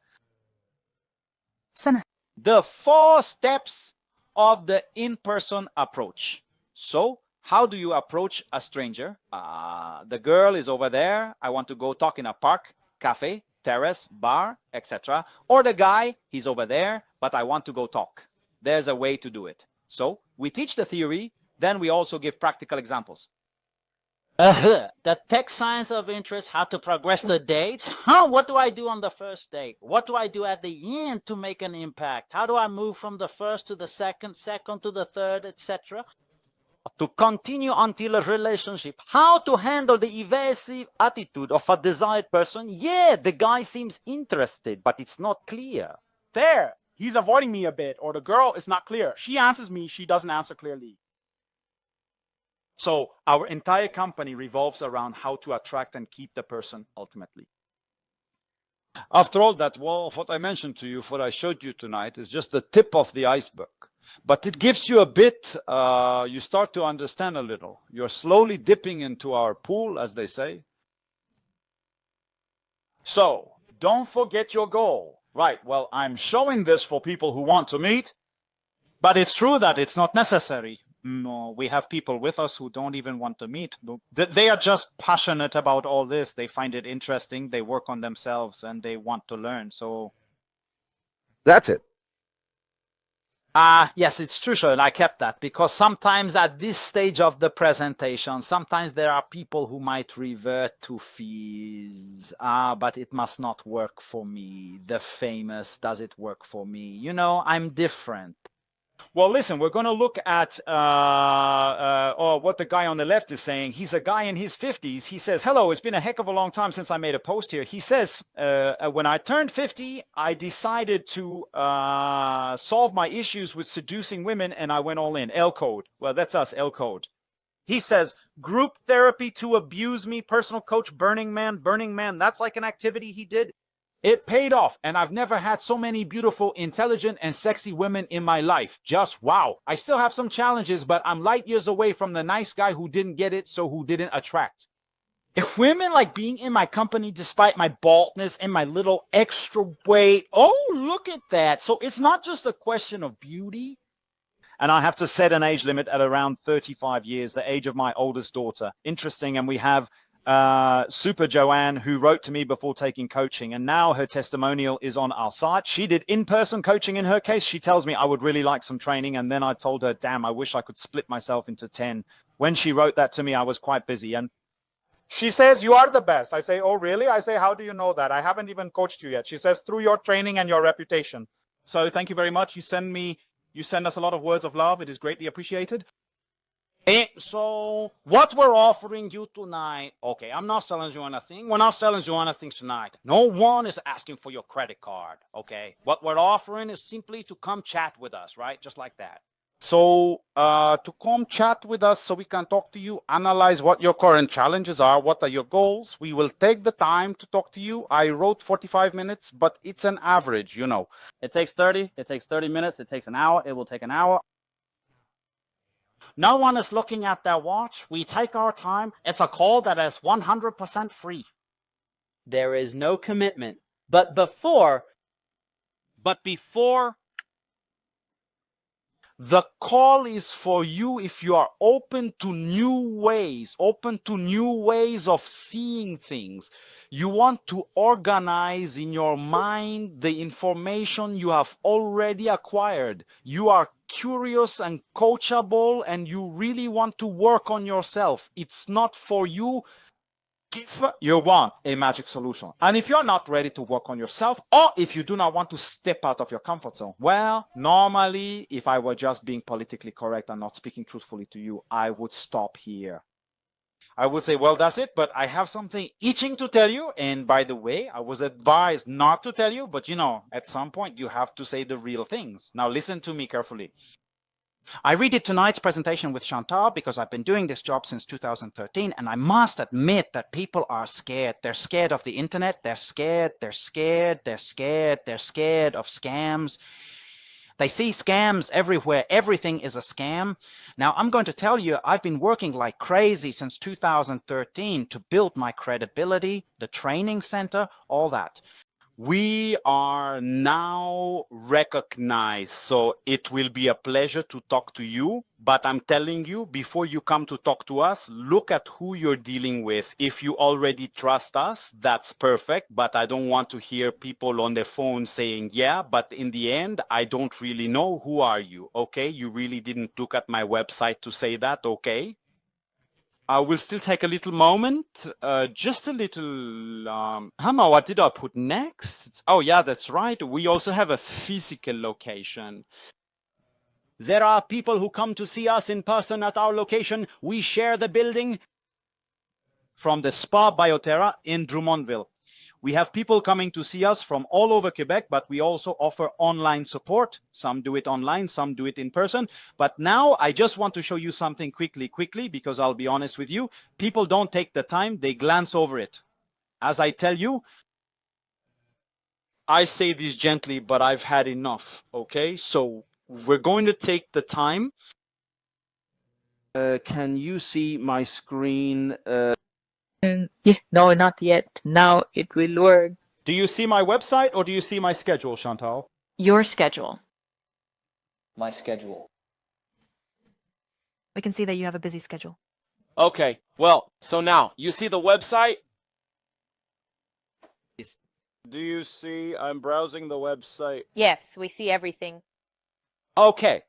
the 4 steps of the in-person approach. So How do you approach a stranger? The girl is over there. I want to go talk in a park, cafe, terrace, bar, etc. Or the guy, he's over there, but I want to go talk. There's a way to do it. So we teach the theory, then we also give practical examples. The tech science of interest, how to progress the dates. What do I do on the first date? What do I do at the end to make an impact? How do I move from the first to the second, second to the third, etc.? To continue until a relationship. How to handle the evasive attitude of a desired person. Yeah, the guy seems interested, but it's not clear. There, he's avoiding me a bit, or the girl is not clear. She answers me, she doesn't answer clearly. So our entire company revolves around how to attract and keep the person ultimately. After all that, well, what I mentioned to you, what I showed you tonight, is just the tip of the iceberg. But it gives you a bit, you start to understand a little. You're slowly dipping into our pool, as they say. So, don't forget your goal. Right, well, I'm showing this for people who want to meet, but it's true that it's not necessary. No, we have people with us who don't even want to meet. They are just passionate about all this. They find it interesting. They work on themselves and they want to learn. So that's it. Yes, it's true, Sean. I kept that because sometimes at this stage of the presentation, sometimes there are people who might revert to fees. But it must not work for me. The famous, does it work for me? You know, I'm different. Well, listen, we're going to look at what the guy on the left is saying. He's a guy in his 50s. He says, hello, it's been a heck of a long time since I made a post here. He says, when I turned 50, I decided to solve my issues with seducing women, and I went all in. L code. Well, that's us, L code. He says, group therapy to abuse me, personal coach, Burning Man. That's like an activity he did. It paid off, and I've never had so many beautiful, intelligent, and sexy women in my life. Just wow. I still have some challenges, but I'm light years away from the nice guy who didn't get it, so who didn't attract. If women like being in my company despite my baldness and my little extra weight, oh, look at that. So it's not just a question of beauty. And I have to set an age limit at around 35 years, the age of my oldest daughter. Interesting, and we have Super Joanne, who wrote to me before taking coaching, and now her testimonial is on our site. She did in-person coaching in her case. She tells me I would really like some training, and then I told her, damn, I wish I could split myself into 10. When she wrote that to me, I was quite busy, and she says, you are the best. I say, oh, really? I say, how do you know that? I haven't even coached you yet. She says, through your training and your reputation. So thank you very much. You send us a lot of words of love. It is greatly appreciated. So what we're offering you tonight, okay, I'm not selling you anything. We're not selling you anything tonight. No one is asking for your credit card, okay? What we're offering is simply to come chat with us, right? Just like that. So to come chat with us so we can talk to you, analyze what your current challenges are, what are your goals. We will take the time to talk to you. I wrote 45 minutes, but it's an average, you know. It takes 30, it takes 30 minutes, it takes an hour, it will take an hour. No one is looking at their watch. We take our time. It's a call that is 100% free. There is no commitment. But before the call is for you if you are open to new ways of seeing things. You want to organize in your mind the information you have already acquired. You are curious and coachable, and you really want to work on yourself. It's not for you if you want a magic solution. And if you're not ready to work on yourself, or if you do not want to step out of your comfort zone, well, normally, if I were just being politically correct and not speaking truthfully to you, I would stop here. I would say, well, that's it, but I have something itching to tell you. And by the way, I was advised not to tell you, but you know, at some point you have to say the real things. Now listen to me carefully. I redid tonight's presentation with Chantal because I've been doing this job since 2013, and I must admit that people are scared. They're scared of the internet. They're scared of scams. They see scams everywhere. Everything is a scam. Now, I'm going to tell you, I've been working like crazy since 2013 to build my credibility, the training center, all that. We are now recognized, so it will be a pleasure to talk to you. But I'm telling you, before you come to talk to us, look at who you're dealing with. If you already trust us, that's perfect. But I don't want to hear people on their phone saying, yeah, but in the end, I don't really know. Who are you? Okay, you really didn't look at my website to say that, okay? I will still take a little moment, just a little, Hama, what did I put next? Oh yeah, that's right. We also have a physical location. There are people who come to see us in person at our location. We share the building from the Spa Bioterra in Drummondville. We have people coming to see us from all over Quebec, but we also offer online support. Some do it online, some do it in person. But now I just want to show you something quickly, because I'll be honest with you, people don't take the time, they glance over it. As I tell you, I say this gently, but I've had enough, okay? So we're going to take the time. Can you see my screen? Yeah, no, not yet. Now it will work. Do you see my website or do you see my schedule, Chantal? Your schedule. My schedule. We can see that you have a busy schedule. Okay, well, so now you see the website? Do you see I'm browsing the website? Yes, we see everything. Okay,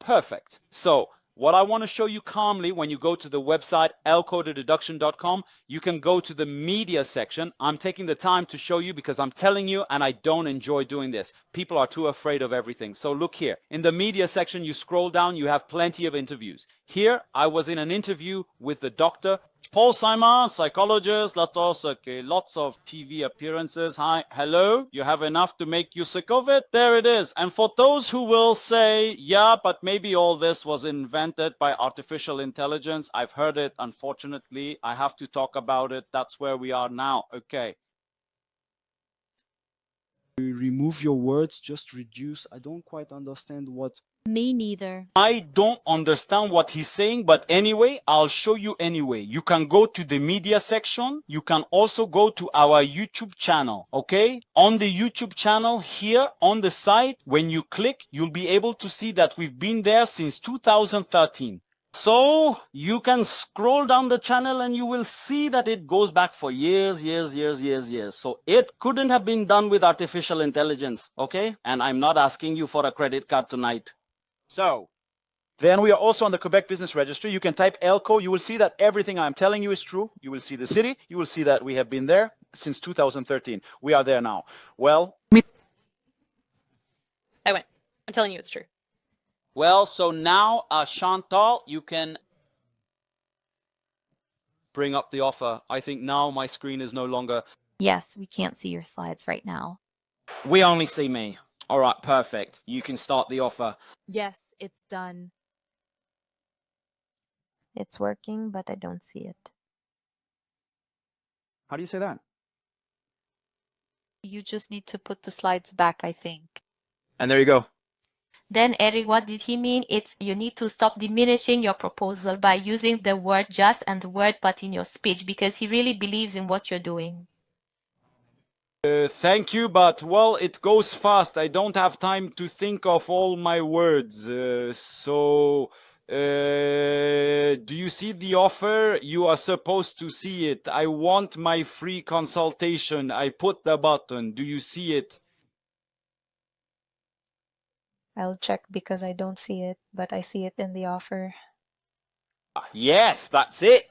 perfect. So what I want to show you calmly, when you go to the website lcodededuction.com, you can go to the media section. I'm taking the time to show you because I'm telling you, and I don't enjoy doing this. People are too afraid of everything. So look here. In the media section, you scroll down, you have plenty of interviews. Here, I was in an interview with the doctor Paul Simon, psychologist, lots of TV appearances. Hi, hello, you have enough to make you sick of it? There it is. And for those who will say, yeah, but maybe all this was invented by artificial intelligence, I've heard it, unfortunately. I have to talk about it. That's where we are now. Okay. Remove your words, just reduce. I don't quite understand what. Me neither. I don't understand what he's saying, but anyway, I'll show you anyway. You can go to the media section. You can also go to our YouTube channel, okay? On the YouTube channel here on the site, when you click, you'll be able to see that we've been there since 2013. So you can scroll down the channel and you will see that it goes back for years. So it couldn't have been done with artificial intelligence, okay? And I'm not asking you for a credit card tonight. So, then we are also on the Quebec Business Registry. You can type ELCO. You will see that everything I'm telling you is true. You will see the city. You will see that we have been there since 2013. We are there now. Well, I went. I'm telling you it's true. Well, so now, Chantal, you can bring up the offer. I think now my screen is no longer. Yes, we can't see your slides right now. We only see me. All right, perfect. You can start the offer. Yes, it's done. It's working, but I don't see it. How do you say that? You just need to put the slides back, I think. And there you go. Then, Eric, what did he mean? It's you need to stop diminishing your proposal by using the word just and the word but in your speech, because he really believes in what you're doing. Thank you, but well, it goes fast. I don't have time to think of all my words. Do you see the offer? You are supposed to see it. I want my free consultation. I put the button. Do you see it? I'll check because I don't see it, but I see it in the offer. Yes, that's it.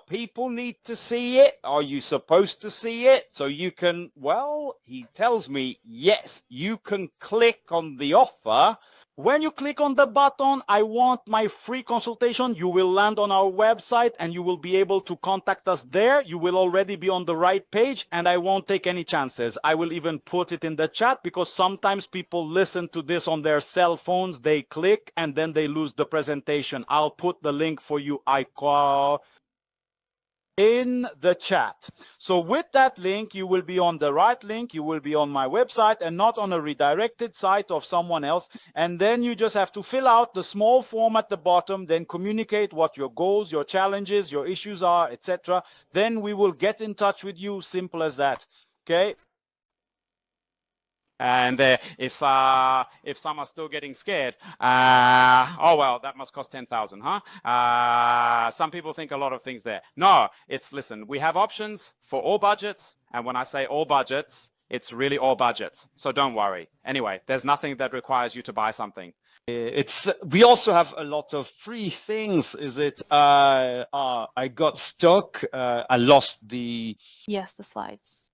People need to see it. Are you supposed to see it? So you can, well, he tells me, yes, you can click on the offer. When you click on the button, I want my free consultation, you will land on our website and you will be able to contact us there. You will already be on the right page and I won't take any chances. I will even put it in the chat because sometimes people listen to this on their cell phones. They click and then they lose the presentation. I'll put the link for you. In the chat. So with that link, you will be on the right link, you will be on my website and not on a redirected site of someone else. And then you just have to fill out the small form at the bottom, then communicate what your goals, your challenges, your issues are, etc. Then we will get in touch with you. Simple as that. Okay. And if some are still getting scared, oh well, that must cost 10,000, huh? Some people think a lot of things there. No, listen, we have options for all budgets, and when I say all budgets, it's really all budgets. So don't worry. Anyway, there's nothing that requires you to buy something. We also have a lot of free things. I got stuck. I lost the Yes, the slides.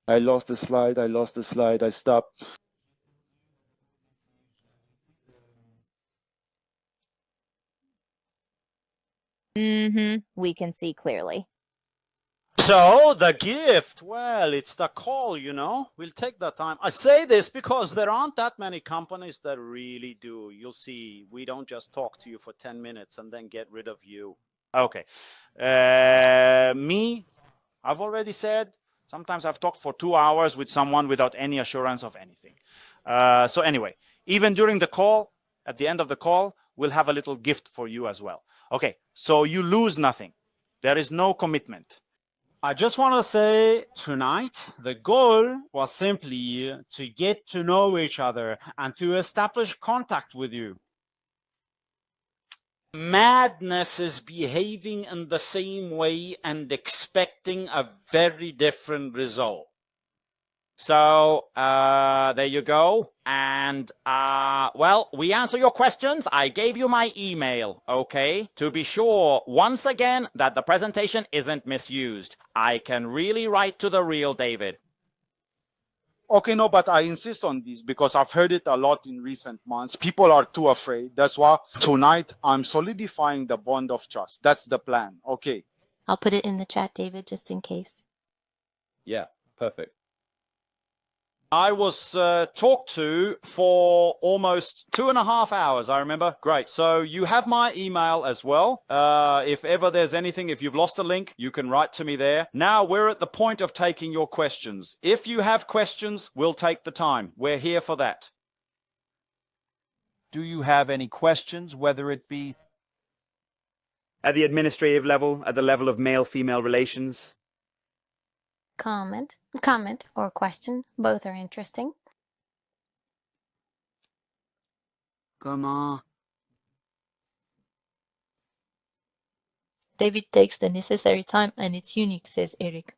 I lost the slide. I stopped. We can see clearly. So the gift, well, it's the call, you know. We'll take the time. I say this because there aren't that many companies that really do. You'll see, we don't just talk to you for 10 minutes and then get rid of you. Okay. Me, I've already said, sometimes I've talked for 2 hours with someone without any assurance of anything. So anyway, even during the call, at the end of the call, we'll have a little gift for you as well. Okay, so you lose nothing. There is no commitment. I just want to say tonight, the goal was simply to get to know each other and to establish contact with you. Madness is behaving in the same way and expecting a very different result. So there you go. And well, we answer your questions. I gave you my email, okay? To be sure, once again, that the presentation isn't misused. I can really write to the real David. Okay, no, but I insist on this because I've heard it a lot in recent months. People are too afraid. That's why tonight I'm solidifying the bond of trust. That's the plan. Okay. I'll put it in the chat, David, just in case. Yeah, perfect. I was talked to for almost 2.5 hours, I remember. Great. So you have my email as well. If ever there's anything, if you've lost a link, you can write to me there. Now we're at the point of taking your questions. If you have questions, we'll take the time. We're here for that. Do you have any questions, whether it be at the administrative level, at the level of male-female relations? Comment, or question. Both are interesting. Come on. David takes the necessary time and it's unique, says Eric.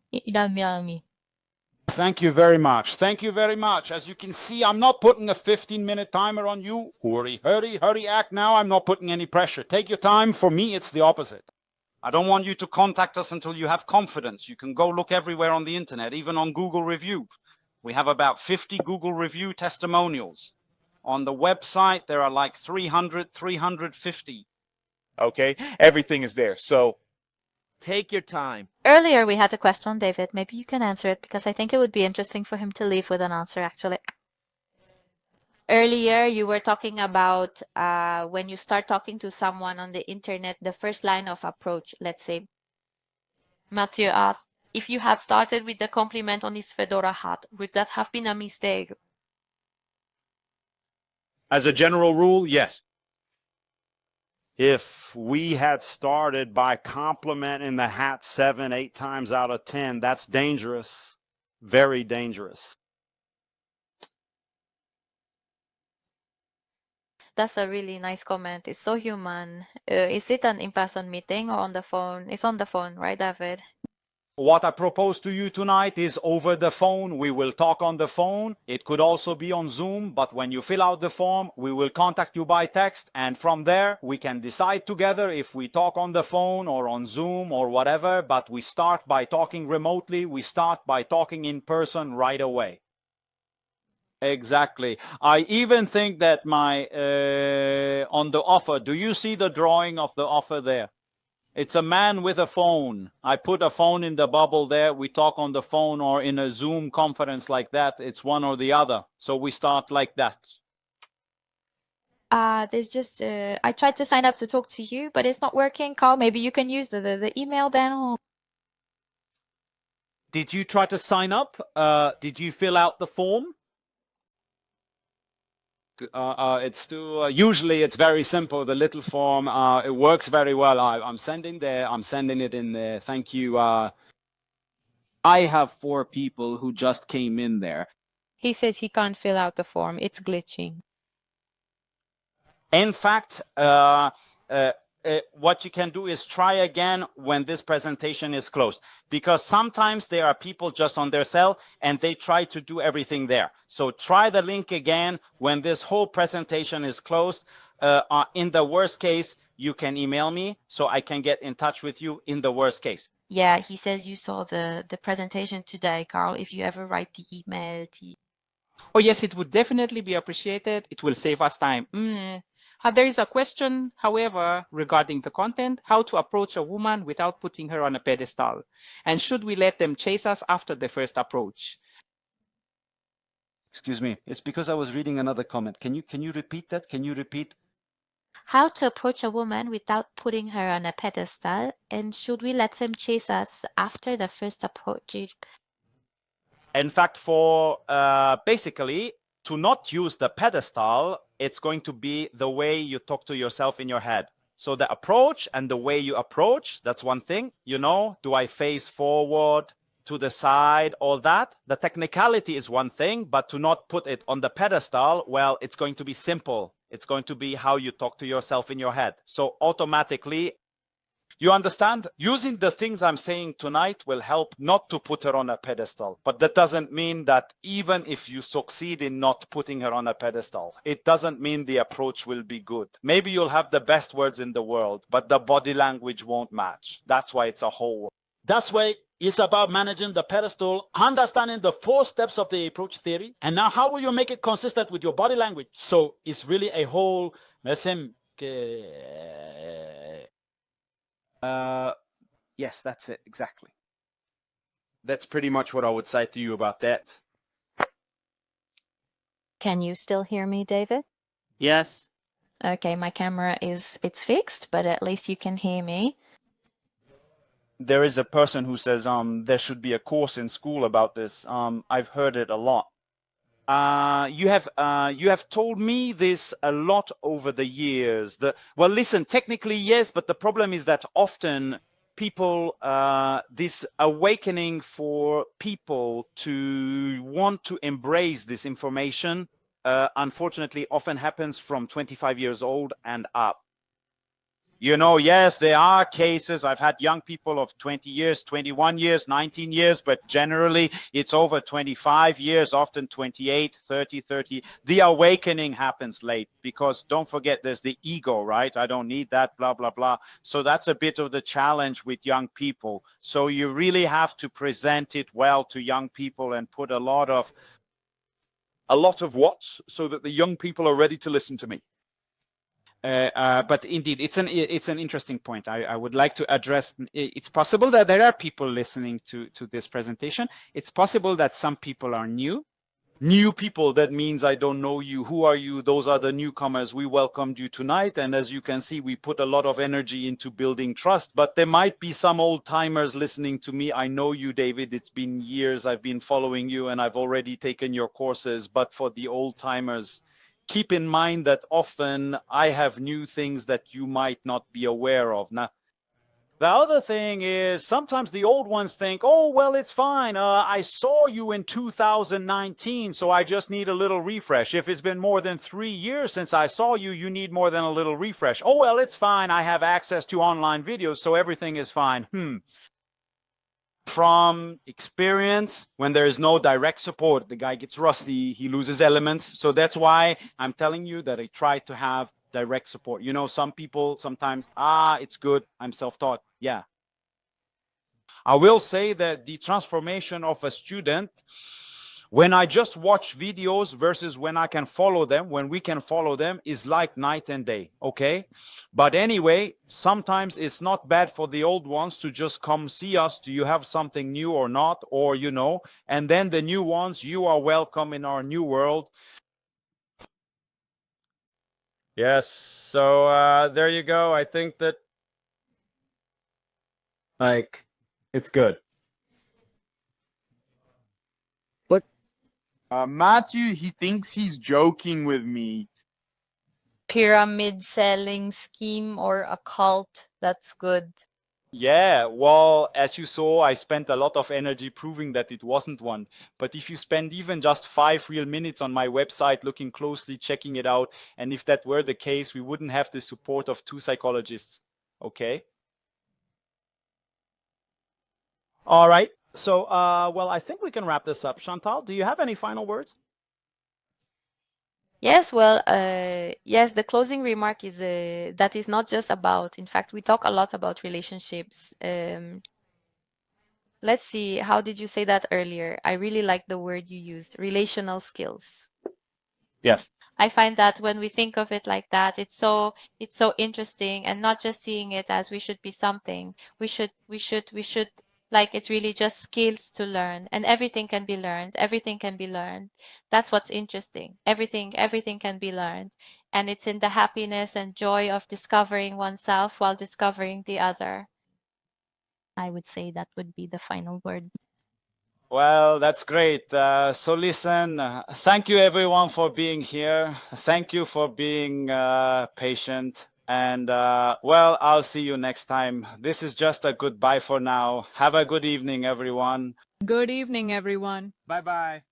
Thank you very much. Thank you very much. As you can see, I'm not putting a 15-minute timer on you. Hurry, act now. I'm not putting any pressure. Take your time. For me, it's the opposite. I don't want you to contact us until you have confidence. You can go look everywhere on the internet, even on Google Review. We have about 50 Google Review testimonials. On the website, there are like 300, 350. Okay, everything is there. So take your time. Earlier, we had a question, David. Maybe you can answer it because I think it would be interesting for him to leave with an answer, actually. Earlier, you were talking about when you start talking to someone on the internet, the first line of approach, let's say. Matthew asked, if you had started with the compliment on his fedora hat, would that have been a mistake? As a general rule, yes. If we had started by complimenting the hat 7, 8 times out of 10, that's dangerous. Very dangerous. That's a really nice comment. It's so human. Is it an in-person meeting or on the phone? It's on the phone, right, David? What I propose to you tonight is over the phone. We will talk on the phone. It could also be on Zoom, but when you fill out the form, we will contact you by text, and from there, we can decide together if we talk on the phone or on Zoom or whatever, but we start by talking remotely. We start by talking in person right away. Exactly. I even think that on the offer, do you see the drawing of the offer there? It's a man with a phone. I put a phone in the bubble there. We talk on the phone or in a Zoom conference like that. It's one or the other. So we start like that. There's just I tried to sign up to talk to you, but it's not working. Carl, maybe you can use the email then. Did you try to sign up? Did you fill out the form? Usually it's very simple. The little form, it works very well. I'm sending it in there. Thank you. I have 4 people who just came in there. He says he can't fill out the form. It's glitching. In fact, what you can do is try again when this presentation is closed, because sometimes there are people just on their cell and they try to do everything there. So try the link again when this whole presentation is closed. In the worst case, you can email me so I can get in touch with you in the worst case. Yeah, he says you saw the presentation today, Carl. If you ever write the email, Oh yes, it would definitely be appreciated. It will save us time. There is a question, however, regarding the content, how to approach a woman without putting her on a pedestal. And should we let them chase us after the first approach? Excuse me. It's because I was reading another comment. Can you repeat that? Can you repeat? How to approach a woman without putting her on a pedestal, and should we let them chase us after the first approach? In fact, for basically to not use the pedestal, it's going to be the way you talk to yourself in your head. So the approach and the way you approach, that's one thing. You know, do I face forward, to the side, all that? The technicality is one thing, but to not put it on the pedestal, well, it's going to be simple. It's going to be how you talk to yourself in your head. So automatically, you understand? Using the things I'm saying tonight will help not to put her on a pedestal. But that doesn't mean that even if you succeed in not putting her on a pedestal, it doesn't mean the approach will be good. Maybe you'll have the best words in the world, but the body language won't match. That's why it's a whole. That's why it's about managing the pedestal, understanding the 4 steps of the approach theory, and now how will you make it consistent with your body language? So it's really a whole, Yes, that's it, exactly. That's pretty much what I would say to you about that. Can you still hear me, David? Yes. Okay, my camera it's fixed, but at least you can hear me. There is a person who says there should be a course in school about this. I've heard it a lot. You have told me this a lot over the years. Well, listen, technically yes, but the problem is that often people, this awakening for people to want to embrace this information, unfortunately, often happens from 25 years old and up. You know, yes, there are cases. I've had young people of 20 years, 21 years, 19 years, but generally it's over 25 years, often 28, 30. The awakening happens late because don't forget there's the ego, right? I don't need that, blah, blah, blah. So that's a bit of the challenge with young people. So you really have to present it well to young people and put a lot of what so that the young people are ready to listen to me. But indeed, it's an interesting point. I would like to address. It's possible that there are people listening to this presentation. It's possible that some people are new. New people, that means I don't know you. Who are you? Those are the newcomers. We welcomed you tonight. And as you can see, we put a lot of energy into building trust. But there might be some old timers listening to me. I know you, David. It's been years I've been following you and I've already taken your courses. But for the old timers, keep in mind that often I have new things that you might not be aware of. Now, the other thing is sometimes the old ones think, oh, well, it's fine. I saw you in 2019, so I just need a little refresh. If it's been more than 3 years since I saw you, you need more than a little refresh. Oh, well, it's fine. I have access to online videos, so everything is fine. From experience, when there is no direct support, the guy gets rusty, he loses elements. So that's why I'm telling you that I try to have direct support. You know, some people sometimes, it's good, I'm self-taught. Yeah. I will say that the transformation of a student, when I just watch videos versus when I can follow them, when we can follow them, is like night and day, okay? But anyway, sometimes it's not bad for the old ones to just come see us. Do you have something new or not? Or, you know, and then the new ones, you are welcome in our new world. Yes, so there you go. I think that... Like, it's good. Matthew, he thinks he's joking with me. Pyramid selling scheme or a cult. That's good. Yeah, well, as you saw, I spent a lot of energy proving that it wasn't one. But if you spend even just 5 real minutes on my website looking closely, checking it out, and if that were the case, we wouldn't have the support of 2 psychologists. Okay? All right. So, well, I think we can wrap this up. Chantal, do you have any final words? Yes, well, yes, the closing remark is that is not just about, in fact, we talk a lot about relationships. Let's see, how did you say that earlier? I really like the word you used, relational skills. Yes. I find that when we think of it like that, it's so interesting, and not just seeing it as we should be something. We should like, it's really just skills to learn, and everything can be learned. Everything can be learned. That's what's interesting. Everything can be learned, and it's in the happiness and joy of discovering oneself while discovering the other. I would say that would be the final word. Well, that's great. So listen, thank you everyone for being here. Thank you for being patient. And well, I'll see you next time. This is just a goodbye for now. Have a good evening, everyone. Good evening, everyone. Bye bye.